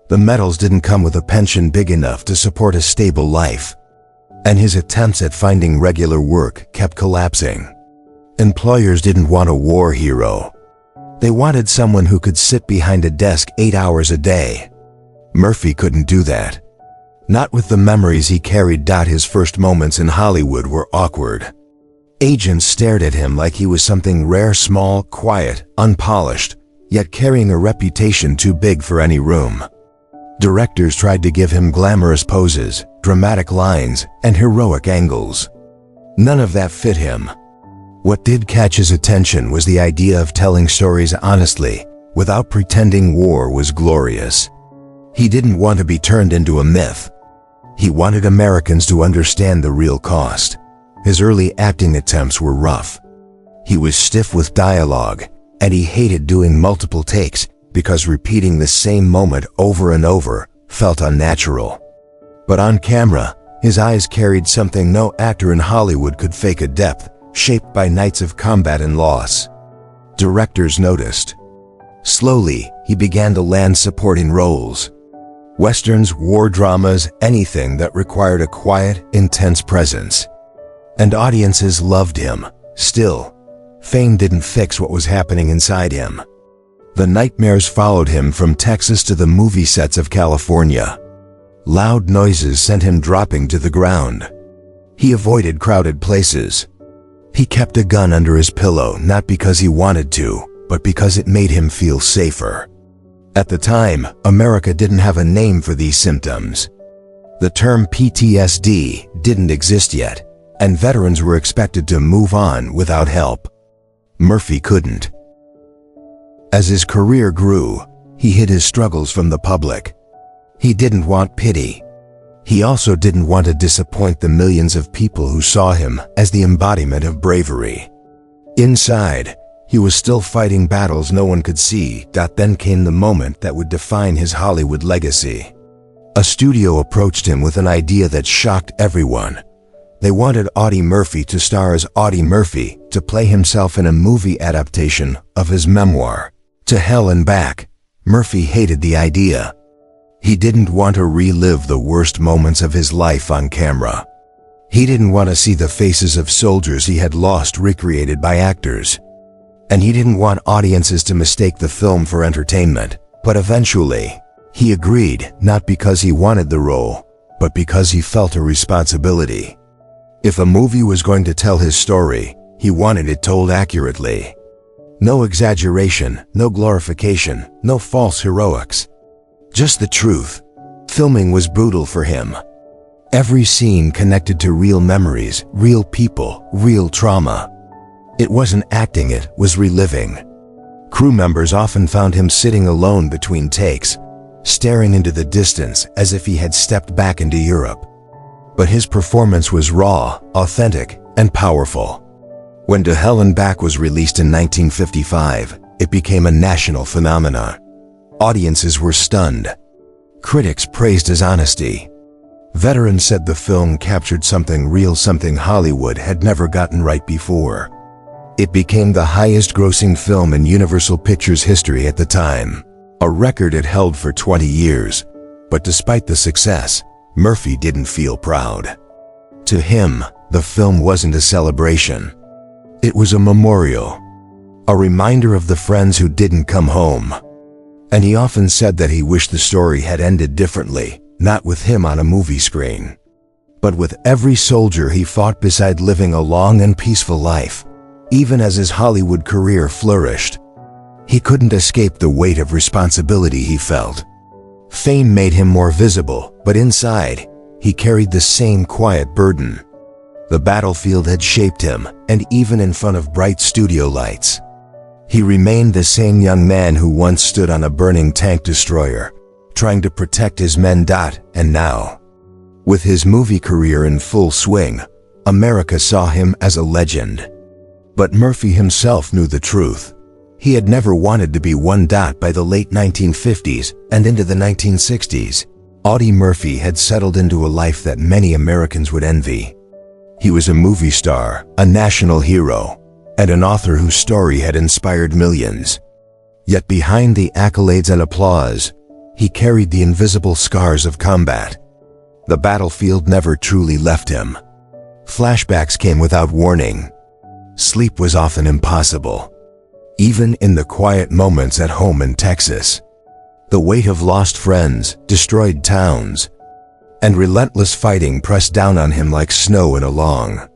The medals didn't come with a pension big enough to support a stable life. And his attempts at finding regular work kept collapsing. Employers didn't want a war hero. They wanted someone who could sit behind a desk 8 hours a day. Murphy couldn't do that. Not with the memories he carried. His first moments in Hollywood were awkward. Agents stared at him like he was something rare, small, quiet, unpolished, yet carrying a reputation too big for any room. Directors tried to give him glamorous poses, dramatic lines, and heroic angles. None of that fit him. What did catch his attention was the idea of telling stories honestly, without pretending war was glorious. He didn't want to be turned into a myth. He wanted Americans to understand the real cost. His early acting attempts were rough. He was stiff with dialogue, and he hated doing multiple takes because repeating the same moment over and over felt unnatural. But on camera, his eyes carried something no actor in Hollywood could fake: a depth shaped by nights of combat and loss. Directors noticed. Slowly, he began to land supporting roles. Westerns, war dramas, anything that required a quiet, intense presence. And audiences loved him. Still, fame didn't fix what was happening inside him. The nightmares followed him from Texas to the movie sets of California. Loud noises sent him dropping to the ground. He avoided crowded places. He kept a gun under his pillow, not because he wanted to, but because it made him feel safer. At the time, America didn't have a name for these symptoms. The term PTSD didn't exist yet, and veterans were expected to move on without help. Murphy couldn't. As his career grew, he hid his struggles from the public. He didn't want pity. He also didn't want to disappoint the millions of people who saw him as the embodiment of bravery. Inside, he was still fighting battles no one could see. Then came the moment that would define his Hollywood legacy. A studio approached him with an idea that shocked everyone. They wanted Audie Murphy to star as Audie Murphy, to play himself in a movie adaptation of his memoir, To Hell and Back. Murphy hated the idea. He didn't want to relive the worst moments of his life on camera. He didn't want to see the faces of soldiers he had lost recreated by actors. And he didn't want audiences to mistake the film for entertainment. But eventually, he agreed, not because he wanted the role, but because he felt a responsibility. If a movie was going to tell his story, he wanted it told accurately. No exaggeration, no glorification, no false heroics. Just the truth. Filming was brutal for him. Every scene connected to real memories, real people, real trauma. It wasn't acting, it was reliving. Crew members often found him sitting alone between takes, staring into the distance as if he had stepped back into Europe. But his performance was raw, authentic, and powerful. When To Hell and Back was released in 1955, it became a national phenomenon. Audiences were stunned. Critics praised his honesty. Veterans said the film captured something real, something Hollywood had never gotten right before. It became the highest-grossing film in Universal Pictures history at the time, a record it held for 20 years. But despite the success, Murphy didn't feel proud. To him, the film wasn't a celebration. It was a memorial, a reminder of the friends who didn't come home. And he often said that he wished the story had ended differently, not with him on a movie screen, but with every soldier he fought beside, living a long and peaceful life. Even as his Hollywood career flourished, he couldn't escape the weight of responsibility he felt. Fame made him more visible, but inside, he carried the same quiet burden. The battlefield had shaped him, and even in front of bright studio lights, he remained the same young man who once stood on a burning tank destroyer, trying to protect his men. And now, with his movie career in full swing, America saw him as a legend. But Murphy himself knew the truth. He had never wanted to be one. By the late 1950s and into the 1960s, Audie Murphy had settled into a life that many Americans would envy. He was a movie star, a national hero, and an author whose story had inspired millions. Yet behind the accolades and applause, he carried the invisible scars of combat. The battlefield never truly left him. Flashbacks came without warning. sleep was often impossible. Even in the quiet moments at home in Texas, the weight of lost friends, destroyed towns, and relentless fighting pressed down on him like snow in a long,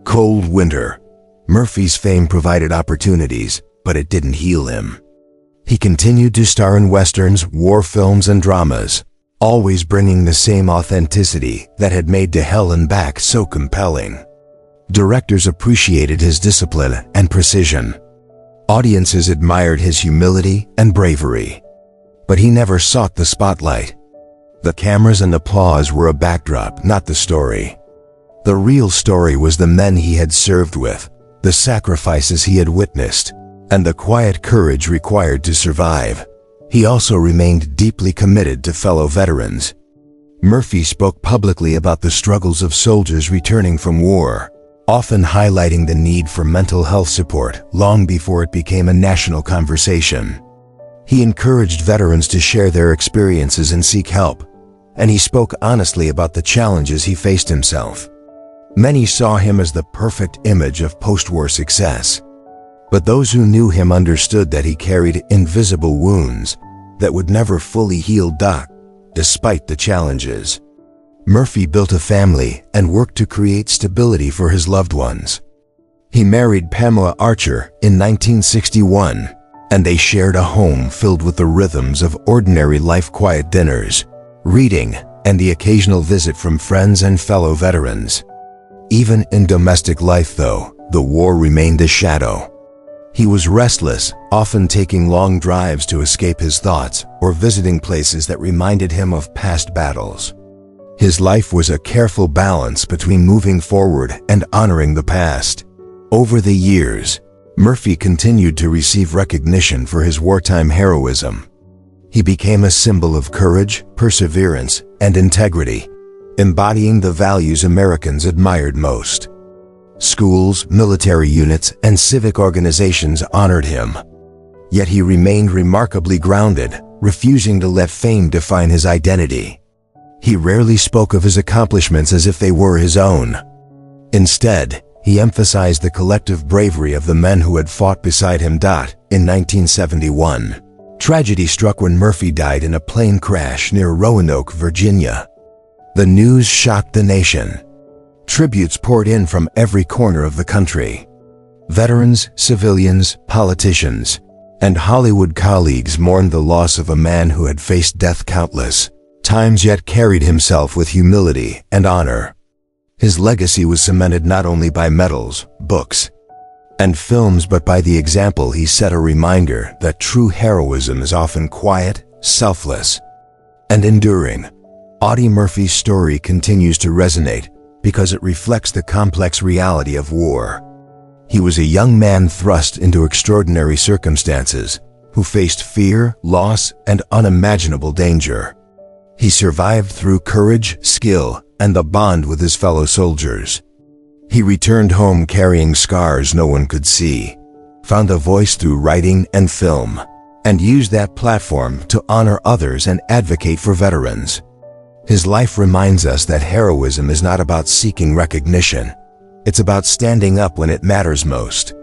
cold winter. Murphy's fame provided opportunities, but it didn't heal him. He continued to star in westerns, war films, and dramas, always bringing the same authenticity that had made To Hell and Back so compelling. Directors appreciated his discipline and precision. Audiences admired his humility and bravery. But he never sought the spotlight. The cameras and applause were a backdrop, not the story. The real story was the men he had served with, the sacrifices he had witnessed, and the quiet courage required to survive. He also remained deeply committed to fellow veterans. Murphy spoke publicly about the struggles of soldiers returning from war, often highlighting the need for mental health support long before it became a national conversation. He encouraged veterans to share their experiences and seek help, and he spoke honestly about the challenges he faced himself. Many saw him as the perfect image of post-war success, but those who knew him understood that he carried invisible wounds that would never fully heal despite the challenges. Murphy built a family and worked to create stability for his loved ones. He married Pamela Archer in 1961, and they shared a home filled with the rhythms of ordinary life, quiet dinners, reading, and the occasional visit from friends and fellow veterans. Even in domestic life, though, the war remained a shadow. He was restless, often taking long drives to escape his thoughts or visiting places that reminded him of past battles. His life was a careful balance between moving forward and honoring the past. Over the years, Murphy continued to receive recognition for his wartime heroism. He became a symbol of courage, perseverance, and integrity, embodying the values Americans admired most. Schools, military units, and civic organizations honored him. Yet he remained remarkably grounded, refusing to let fame define his identity. He rarely spoke of his accomplishments as if they were his own. Instead, he emphasized the collective bravery of the men who had fought beside him. In 1971, tragedy struck when Murphy died in a plane crash near Roanoke, Virginia. The news shocked the nation. Tributes poured in from every corner of the country. Veterans, civilians, politicians, and Hollywood colleagues mourned the loss of a man who had faced death countless times yet carried himself with humility and honor. His legacy was cemented not only by medals, books, and films, but by the example he set, a reminder that true heroism is often quiet, selfless, and enduring. Audie Murphy's story continues to resonate because it reflects the complex reality of war. He was a young man thrust into extraordinary circumstances, who faced fear, loss, and unimaginable danger. He survived through courage, skill, and the bond with his fellow soldiers. He returned home carrying scars no one could see, found a voice through writing and film, and used that platform to honor others and advocate for veterans. His life reminds us that heroism is not about seeking recognition. It's about standing up when it matters most,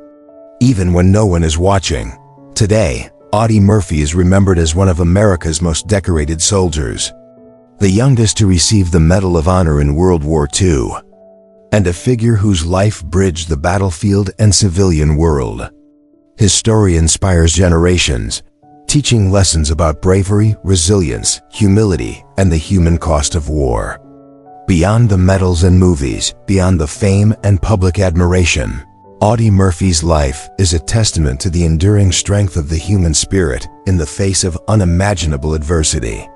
even when no one is watching. Today, Audie Murphy is remembered as one of America's most decorated soldiers, the youngest to receive the Medal of Honor in World War II, and a figure whose life bridged the battlefield and civilian world. His story inspires generations, teaching lessons about bravery, resilience, humility, and the human cost of war. Beyond the medals and movies, beyond the fame and public admiration, Audie Murphy's life is a testament to the enduring strength of the human spirit in the face of unimaginable adversity.